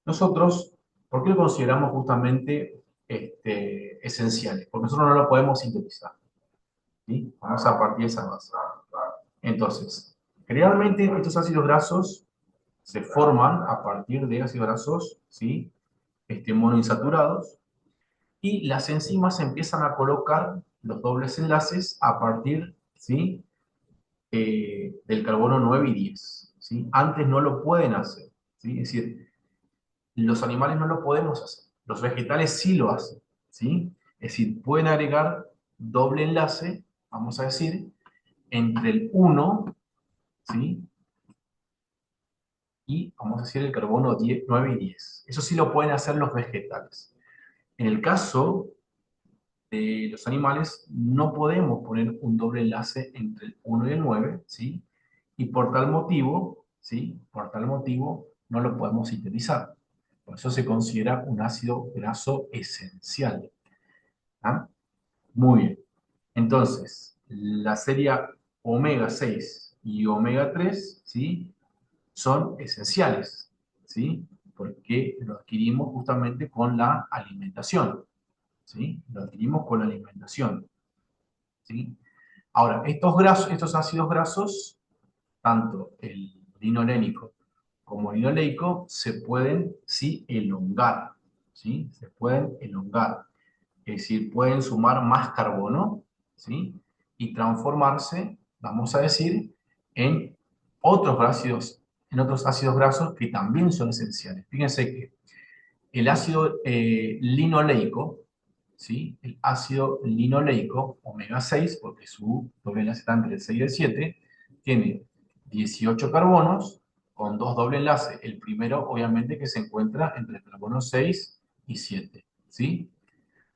nosotros, ¿por qué lo consideramos justamente esenciales? Porque nosotros no lo podemos sintetizar, ¿sí? Vamos a partir de esa base. Entonces, generalmente estos ácidos grasos se forman a partir de ácidos grasos, ¿sí? Monoinsaturados, y las enzimas empiezan a colocar los dobles enlaces a partir, ¿sí? Del carbono 9 y 10, ¿sí? Antes no lo pueden hacer, ¿sí? Es decir, los animales no lo podemos hacer, los vegetales sí lo hacen, ¿sí? Es decir, pueden agregar doble enlace, vamos a decir, entre el 1, ¿sí? Y vamos a decir el carbono 10, 9 y 10. Eso sí lo pueden hacer los vegetales. En el caso de los animales, no podemos poner un doble enlace entre el 1 y el 9, ¿sí? Y por tal motivo, ¿sí? Por tal motivo, no lo podemos sintetizar. Por eso se considera un ácido graso esencial. ¿Ah? Muy bien. Entonces, la serie omega 6 y omega 3, ¿sí? Son esenciales, ¿sí? Porque lo adquirimos justamente con la alimentación, ¿sí? Lo adquirimos con la alimentación, ¿sí? Ahora, estos ácidos grasos, tanto el linolénico como el linoleico, se pueden, sí, elongar, ¿sí? Se pueden elongar. Es decir, pueden sumar más carbono, ¿sí? Y transformarse vamos a decir, en otros ácidos grasos que también son esenciales. Fíjense que el ácido linoleico, ¿sí? El ácido linoleico, omega 6, porque su doble enlace está entre el 6 y el 7, tiene 18 carbonos con dos doble enlaces. El primero, obviamente, que se encuentra entre el carbono 6 y 7, ¿sí?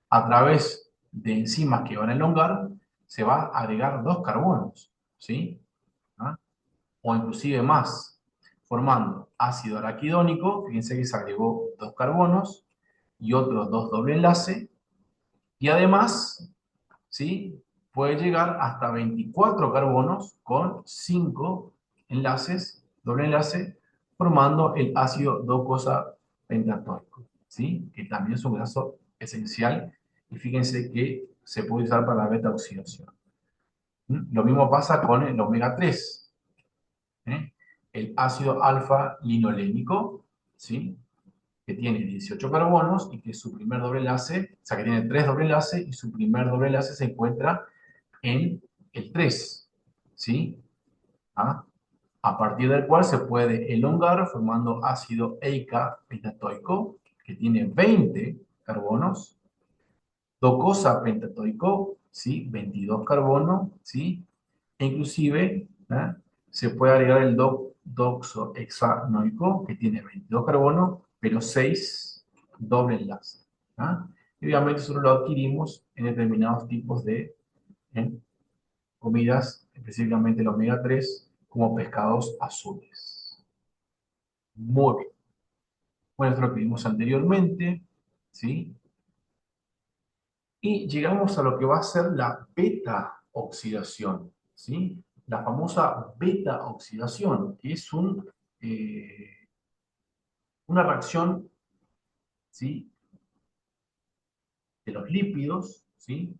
A través de enzimas que van a elongar, se va a agregar dos carbonos, ¿sí? ¿Ah? O inclusive más, formando ácido araquidónico. Fíjense que se agregó dos carbonos y otros dos doble enlace, y además, ¿sí? Puede llegar hasta 24 carbonos con 5 enlaces, doble enlace, formando el ácido docosa pentatóico, ¿sí? Que también es un graso esencial, y fíjense que se puede usar para la beta oxidación. Lo mismo pasa con el omega 3, ¿eh? El ácido alfa-linolénico, ¿sí? Que tiene 18 carbonos y que su primer doble enlace, o sea, que tiene 3 doble enlaces y su primer doble enlace se encuentra en el 3, ¿sí? ¿Ah? A partir del cual se puede elongar formando ácido eica pentatoico, que tiene 20 carbonos, docosa pentatoico, ¿sí? 22 carbonos, ¿sí? E inclusive, ¿ah? Se puede agregar el doxohexanoico, que tiene 22 carbonos, pero 6 doble enlace. ¿Ah? Y obviamente solo lo adquirimos en determinados tipos de comidas, específicamente el omega 3, como pescados azules. Muy bien. Bueno, esto es lo que vimos anteriormente, ¿sí? Y llegamos a lo que va a ser la beta-oxidación, ¿sí? La famosa beta-oxidación, que es una reacción, ¿sí? De los lípidos, ¿sí?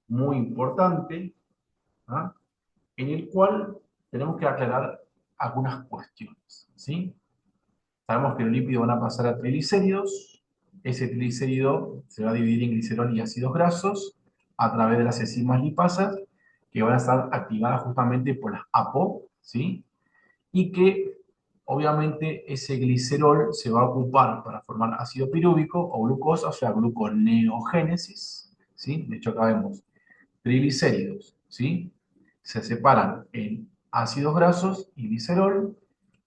Muy importante, ¿ah? En el cual tenemos que aclarar algunas cuestiones, ¿sí? Sabemos que los lípidos van a pasar a triglicéridos. Ese triglicérido se va a dividir en glicerol y ácidos grasos a través de las enzimas lipasas, que van a estar activadas justamente por las APO, ¿sí? Y que obviamente ese glicerol se va a ocupar para formar ácido pirúvico o glucosa, o sea, gluconeogénesis, ¿sí? De hecho, acá vemos triglicéridos, ¿sí? Se separan en ácidos grasos y glicerol,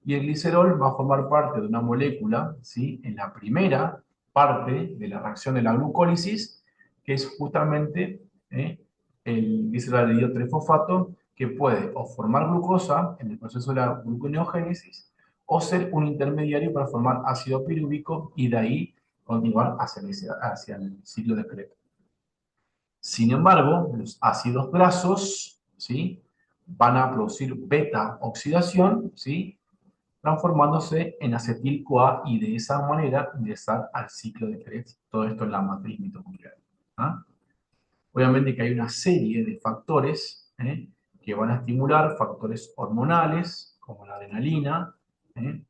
y el glicerol va a formar parte de una molécula, ¿sí? En la primera parte de la reacción de la glucólisis, que es justamente el gliceraldehído trifosfato, que puede o formar glucosa en el proceso de la gluconeogénesis, o ser un intermediario para formar ácido pirúvico y de ahí continuar hacia el ciclo de Krebs. Sin embargo, los ácidos grasos, ¿sí? Van a producir beta-oxidación, ¿sí? Transformándose en acetil-CoA y de esa manera ingresar al ciclo de Krebs. Todo esto en la matriz mitocondrial. ¿Ah? Obviamente que hay una serie de factores que van a estimular, factores hormonales, como la adrenalina, el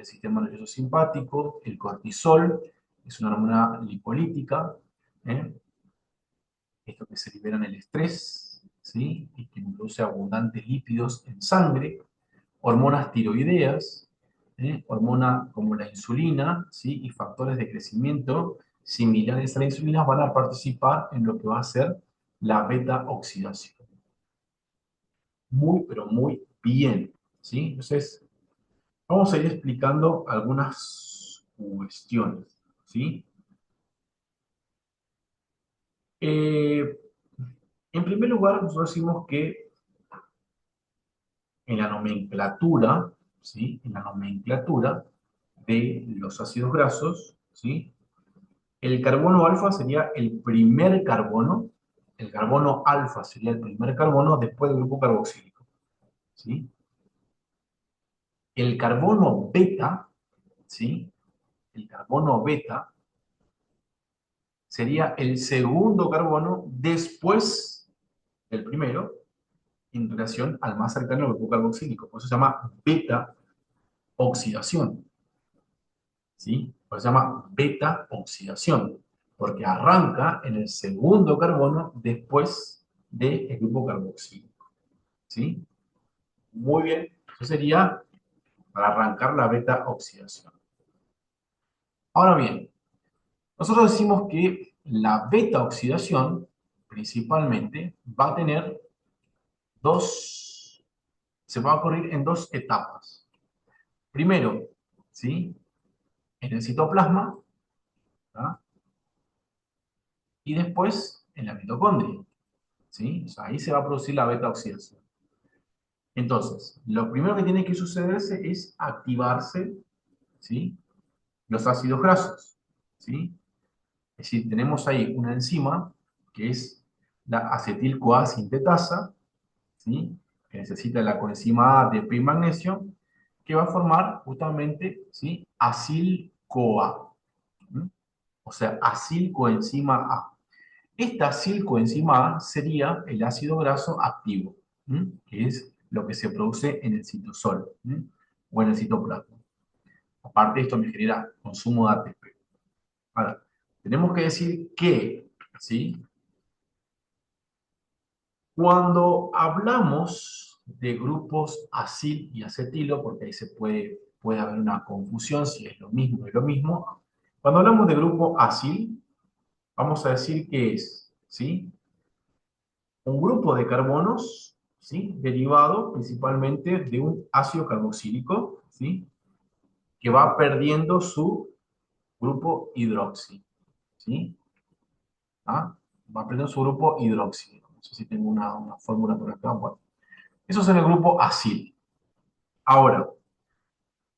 sistema nervioso simpático, el cortisol, es una hormona lipolítica, ¿eh? Esto que se libera en el estrés, ¿sí? Y que produce abundantes lípidos en sangre, hormonas tiroideas, hormonas como la insulina, ¿sí? Y factores de crecimiento similares a la insulina van a participar en lo que va a ser la beta-oxidación. Muy, pero muy bien, ¿sí? Entonces, vamos a ir explicando algunas cuestiones, ¿sí? Eh, en primer lugar, nosotros decimos que en la nomenclatura, ¿sí? En la nomenclatura de los ácidos grasos, ¿sí? El carbono alfa sería el primer carbono, el carbono alfa sería el primer carbono después del grupo carboxílico, ¿sí? El carbono beta, ¿sí? El carbono beta sería el segundo carbono después del primero en relación al más cercano al grupo carboxílico. Por eso se llama beta oxidación, ¿sí? Por eso se llama beta oxidación, porque arranca en el segundo carbono después del grupo carboxílico. ¿sí? Muy bien. Eso sería para arrancar la beta oxidación. Ahora bien, nosotros decimos que la beta oxidación principalmente va a tener dos, se va a ocurrir en dos etapas. Primero, ¿sí? En el citoplasma, ¿tá? Y después en la mitocondria, ¿sí? O sea, ahí se va a producir la beta oxidación. Entonces, lo primero que tiene que sucederse es activarse, ¿sí? Los ácidos grasos, ¿sí? Es decir, tenemos ahí una enzima que es la acetil-CoA sintetasa, ¿sí? Que necesita la coenzima A de P y magnesio, que va a formar justamente, ¿sí? Acil-CoA, ¿sí? O sea, acil-coenzima A. Esta acil-coenzima A sería el ácido graso activo, ¿sí? Que es lo que se produce en el citosol, ¿sí? O en el citoplasma. Aparte, esto me genera consumo de ATP. Ahora, tenemos que decir que, ¿sí? Cuando hablamos de grupos acil y acetilo, porque ahí puede haber una confusión si es lo mismo o es lo mismo. Cuando hablamos de grupo acil, vamos a decir que es, ¿sí? Un grupo de carbonos, ¿sí? Derivado principalmente de un ácido carboxílico, ¿sí? Que va perdiendo su grupo hidroxi, ¿sí? ¿Ah? Va perdiendo su grupo hidroxi. No sé si tengo una fórmula por acá. Bueno, eso es en el grupo acil. Ahora,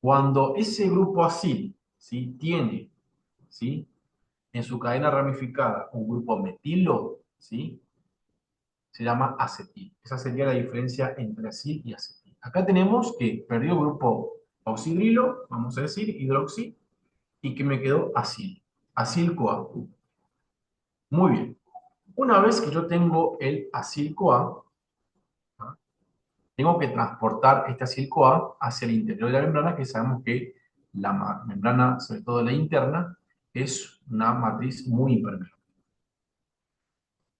cuando ese grupo acil, ¿sí? Tiene, ¿sí? En su cadena ramificada un grupo metilo, ¿sí? Se llama acetil. Esa sería la diferencia entre acil y acetil. Acá tenemos que perdió el grupo oxidrilo, vamos a decir, hidroxi, y que me quedó acil. Acil-CoA. Muy bien. Una vez que yo tengo el acil-CoA, ¿ah? Tengo que transportar este acil-CoA hacia el interior de la membrana, que sabemos que la membrana, sobre todo la interna, es una matriz muy impermeable.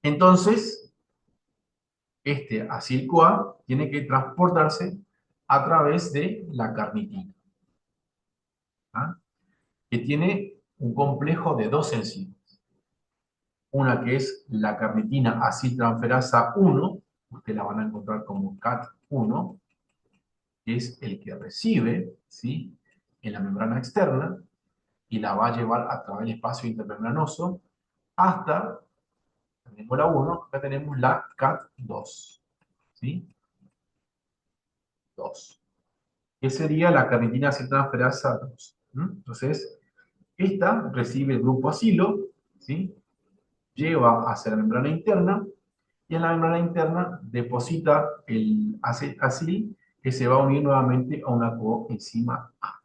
Entonces, este acil-CoA tiene que transportarse a través de la carnitina, ¿ah? Que tiene un complejo de dos enzimas. Una que es la carnitina aciltransferasa 1, ustedes la van a encontrar como CAT1, que es el que recibe, ¿sí? En la membrana externa y la va a llevar a través del espacio intermembranoso hasta, tenemos la 1, acá tenemos la CAT2, ¿sí? 2, que sería la carnitina aciltransferasa 2. Entonces, esta recibe el grupo acilo, ¿sí? Lleva hacia la membrana interna y en la membrana interna deposita el acil que se va a unir nuevamente a una coenzima A.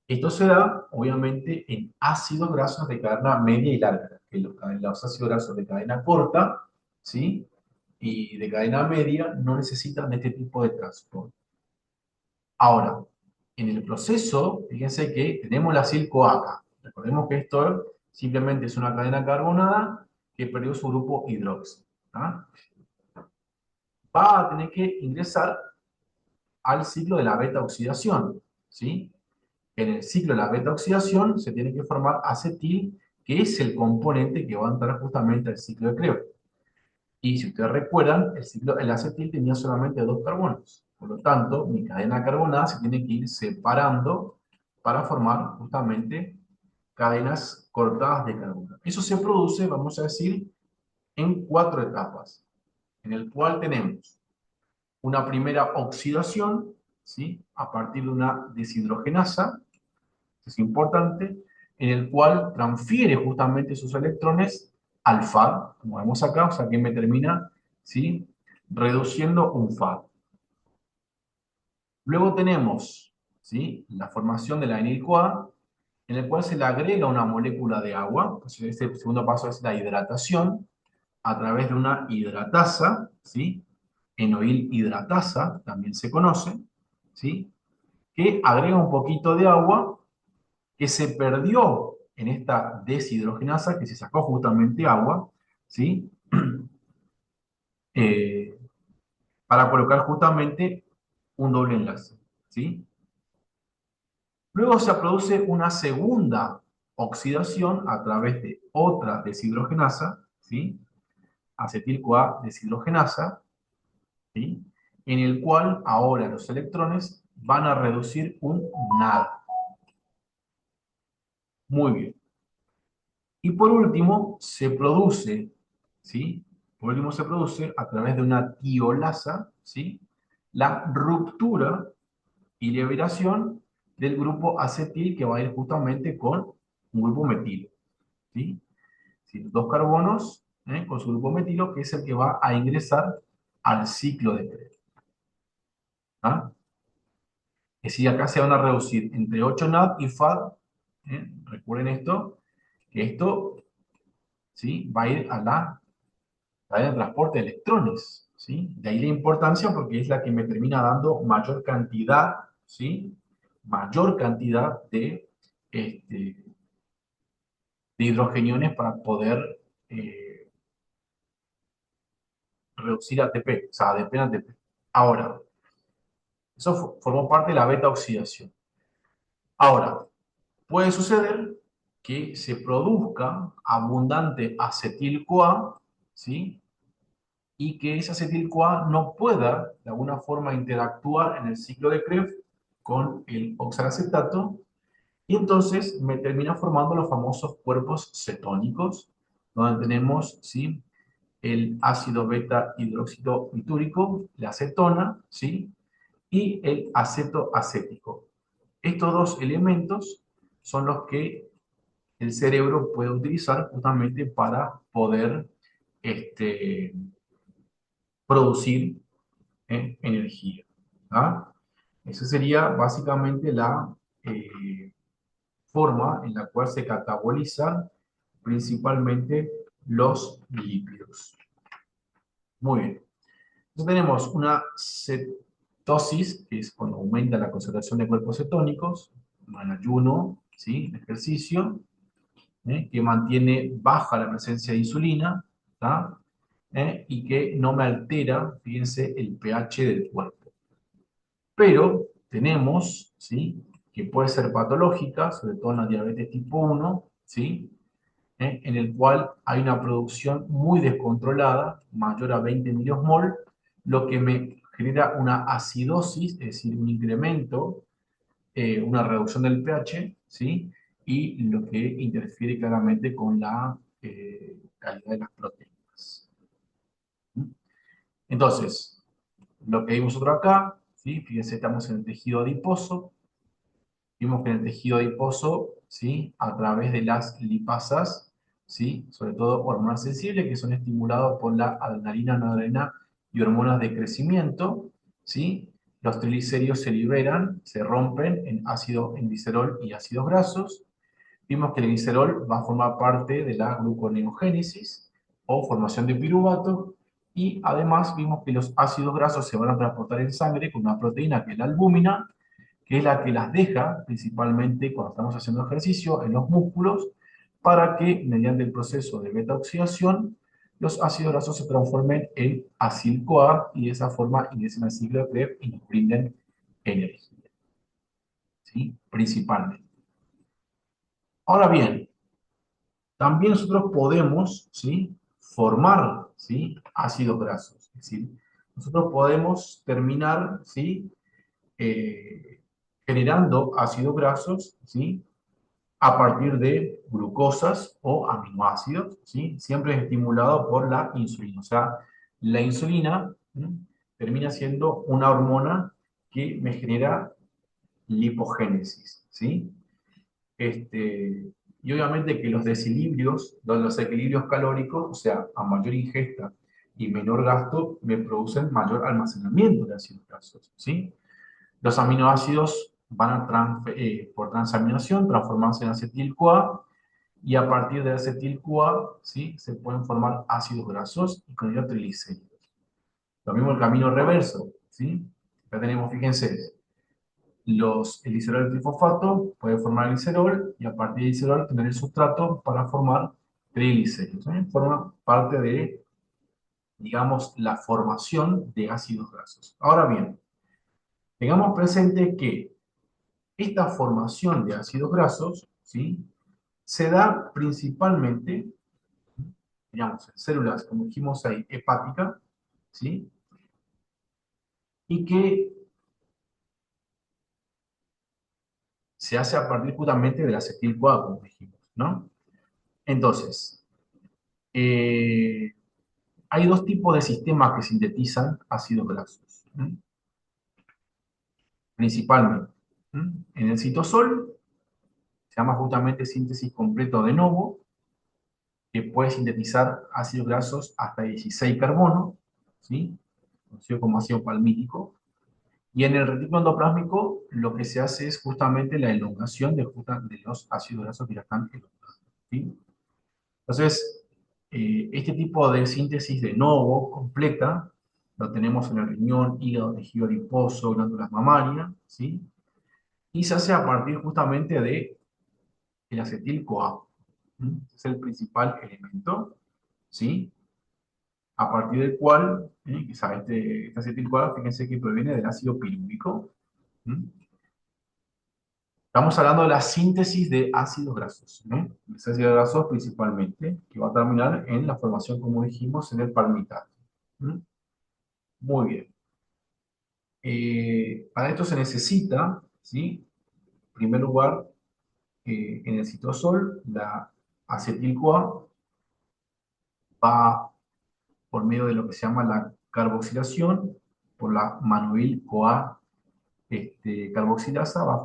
Esto se da, obviamente, en ácidos grasos de cadena media y larga, que los ácidos grasos de cadena corta, ¿sí? Y de cadena media no necesitan de este tipo de transporte. Ahora, en el proceso, fíjense que tenemos la acil-CoA. Recordemos que esto simplemente es una cadena carbonada que perdió su grupo hidroxi, ¿ah? Va a tener que ingresar al ciclo de la beta oxidación, ¿sí? En el ciclo de la beta oxidación se tiene que formar acetil, que es el componente que va a entrar justamente al ciclo de Krebs. Y si ustedes recuerdan, el acetil tenía solamente dos carbonos. Por lo tanto, mi cadena carbonada se tiene que ir separando para formar justamente cadenas cortadas de carbono. Eso se produce, vamos a decir, en cuatro etapas, en el cual tenemos una primera oxidación, ¿sí? A partir de una deshidrogenasa, es importante, en el cual transfiere justamente sus electrones al FAD, como vemos acá, o sea que me termina, ¿sí? Reduciendo un FAD. Luego tenemos, ¿sí? La formación de la anil-CoA, en el cual se le agrega una molécula de agua. Entonces, este segundo paso es la hidratación a través de una hidratasa, ¿sí? Enoil hidratasa, también se conoce, ¿sí? Que agrega un poquito de agua que se perdió en esta deshidrogenasa, que se sacó justamente agua, ¿sí? Eh, para colocar justamente un doble enlace, ¿sí? Luego se produce una segunda oxidación a través de otra deshidrogenasa, ¿sí? Acetil-CoA deshidrogenasa, ¿sí? En el cual ahora los electrones van a reducir un nada. Muy bien. Y por último, se produce, ¿sí? Por último, se produce a través de una tiolasa, ¿sí? La ruptura y liberación del grupo acetil que va a ir justamente con un grupo metilo, ¿sí? Sí, dos carbonos con su grupo metilo, que es el que va a ingresar al ciclo de Krebs. ¿Ah? Es decir, acá se van a reducir entre 8 NAD y FAD. Recuerden esto, que esto, ¿sí? Va a ir a la cadena de transporte de electrones, ¿sí? De ahí la importancia porque es la que me termina dando mayor cantidad, ¿sí? Mayor cantidad de hidrogeniones para poder reducir ATP, o sea, ADP en ATP. Ahora, eso formó parte de la beta oxidación. Ahora, puede suceder que se produzca abundante acetil-CoA, ¿sí? Y que ese acetil-CoA no pueda, de alguna forma, interactuar en el ciclo de Krebs con el oxalacetato, y entonces me termina formando los famosos cuerpos cetónicos, donde tenemos, ¿sí? El ácido beta hidróxido bitúrico, la acetona, ¿sí? Y el aceto acético. Estos dos elementos son los que el cerebro puede utilizar justamente para poder este, producir energía. ¿Ah? Esa sería básicamente la forma en la cual se catabolizan principalmente los lípidos. Muy bien. Entonces tenemos una cetosis, que es cuando aumenta la concentración de cuerpos cetónicos, en ayuno, ¿sí? Ejercicio, que mantiene baja la presencia de insulina, ¿tá? Y que no me altera, fíjense, el pH del cuerpo. Pero tenemos, ¿sí? Que puede ser patológica, sobre todo en la diabetes tipo 1, ¿sí? En el cual hay una producción muy descontrolada, mayor a 20 miliosmol, lo que me genera una acidosis, es decir, un incremento, una reducción del pH, ¿sí? Y lo que interfiere claramente con la calidad de las proteínas. Entonces, lo que vimos nosotros acá, ¿sí? Fíjense, estamos en el tejido adiposo. Vimos que en el tejido adiposo, ¿sí? A través de las lipasas, ¿sí? Sobre todo hormonas sensibles que son estimuladas por la adrenalina, noradrenalina y hormonas de crecimiento, ¿sí? Los triglicéridos se liberan, se rompen en glicerol y ácidos grasos. Vimos que el glicerol va a formar parte de la gluconeogénesis o formación de piruvato, y además vimos que los ácidos grasos se van a transportar en sangre con una proteína que es la albúmina, que es la que las deja principalmente cuando estamos haciendo ejercicio en los músculos, para que mediante el proceso de beta-oxidación los ácidos grasos se transformen en acil-CoA y de esa forma ingresen al ciclo de Krebs y nos brinden energía, ¿sí? Principalmente. Ahora bien, también nosotros podemos, ¿sí? Formar, ¿sí? Ácidos grasos. Es decir, nosotros podemos terminar, ¿sí? Eh, generando ácidos grasos, ¿sí? A partir de glucosas o aminoácidos, ¿sí? Siempre es estimulado por la insulina. O sea, la insulina, ¿sí? Termina siendo una hormona que me genera lipogénesis, ¿sí? Y obviamente que los desequilibrios, los equilibrios calóricos, o sea, a mayor ingesta y menor gasto, me producen mayor almacenamiento de ácidos grasos, ¿sí? Los aminoácidos van a por transaminación transformarse en acetil-CoA, y a partir de acetil-CoA, ¿sí? Se pueden formar ácidos grasos y con ello triglicéridos. Lo mismo el camino reverso, ¿sí? Acá tenemos, fíjense, el glicerol trifosfato puede formar glicerol, y a partir de glicerol tener el sustrato para formar triglicéridos, ¿eh? Forma parte de digamos, la formación de ácidos grasos. Ahora bien, tengamos presente que esta formación de ácidos grasos, ¿sí?, se da principalmente, digamos, en células, como dijimos ahí, hepática, ¿sí?, y que se hace a partir justamente del acetil-CoA, como dijimos, ¿no? Entonces, eh, hay dos tipos de sistemas que sintetizan ácidos grasos, ¿sí?, principalmente. ¿Sí? En el citosol se llama justamente síntesis completo de novo, que puede sintetizar ácidos grasos hasta 16 carbonos, ¿sí?, conocido como ácido palmítico. Y en el retículo endoplásmico lo que se hace es justamente la elongación de los ácidos grasos que ya están elongados, ¿sí? Entonces, este tipo de síntesis de novo completa lo tenemos en el riñón, hígado, tejido adiposo, glándulas mamarias, ¿sí? Y se hace a partir justamente de el acetil-CoA. ¿Sí? Es el principal elemento, ¿sí?, a partir del cual, quizá este acetil-CoA, fíjense que proviene del ácido pirúvico. ¿Sí? Estamos hablando de la síntesis de ácidos grasos, ¿no? Los ácidos grasos principalmente, que va a terminar en la formación, como dijimos, en el palmitato. ¿Mm? Muy bien. Para esto se necesita, ¿sí?, en primer lugar, en el citosol, la acetil-CoA va por medio de lo que se llama la carboxilación, por la manoil-CoA carboxilasa, va a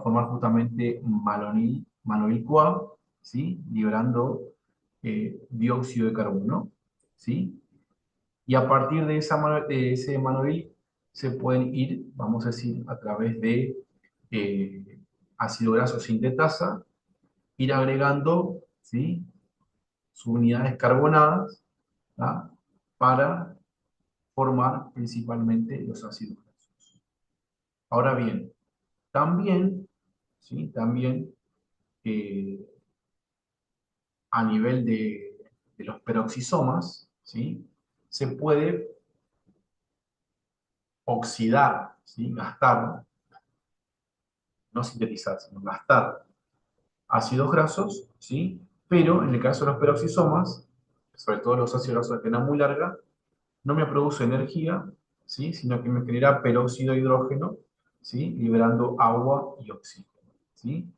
formar justamente manoil-CoA, ¿sí?, liberando dióxido de carbono, ¿sí? Y a partir de, de ese manoil se pueden ir, vamos a decir, a través de eh, ácido graso sintetasa, ir agregando, ¿sí?, subunidades carbonadas, ¿tá?, para formar principalmente los ácidos grasos. Ahora bien, también, ¿sí?, también eh, a nivel de los peroxisomas, ¿sí?, se puede oxidar, ¿sí?, gastar, no sintetizar, sino gastar ácidos grasos, ¿sí?, pero en el caso de los peroxisomas, sobre todo los ácidos grasos de cadena muy larga, no me produce energía, ¿sí?, sino que me genera peróxido de hidrógeno, ¿sí?, liberando agua y oxígeno, ¿sí?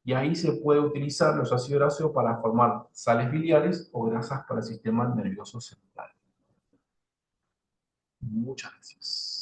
Y ahí se puede utilizar los ácidos grasos para formar sales biliares o grasas para el sistema nervioso central. Muchas gracias.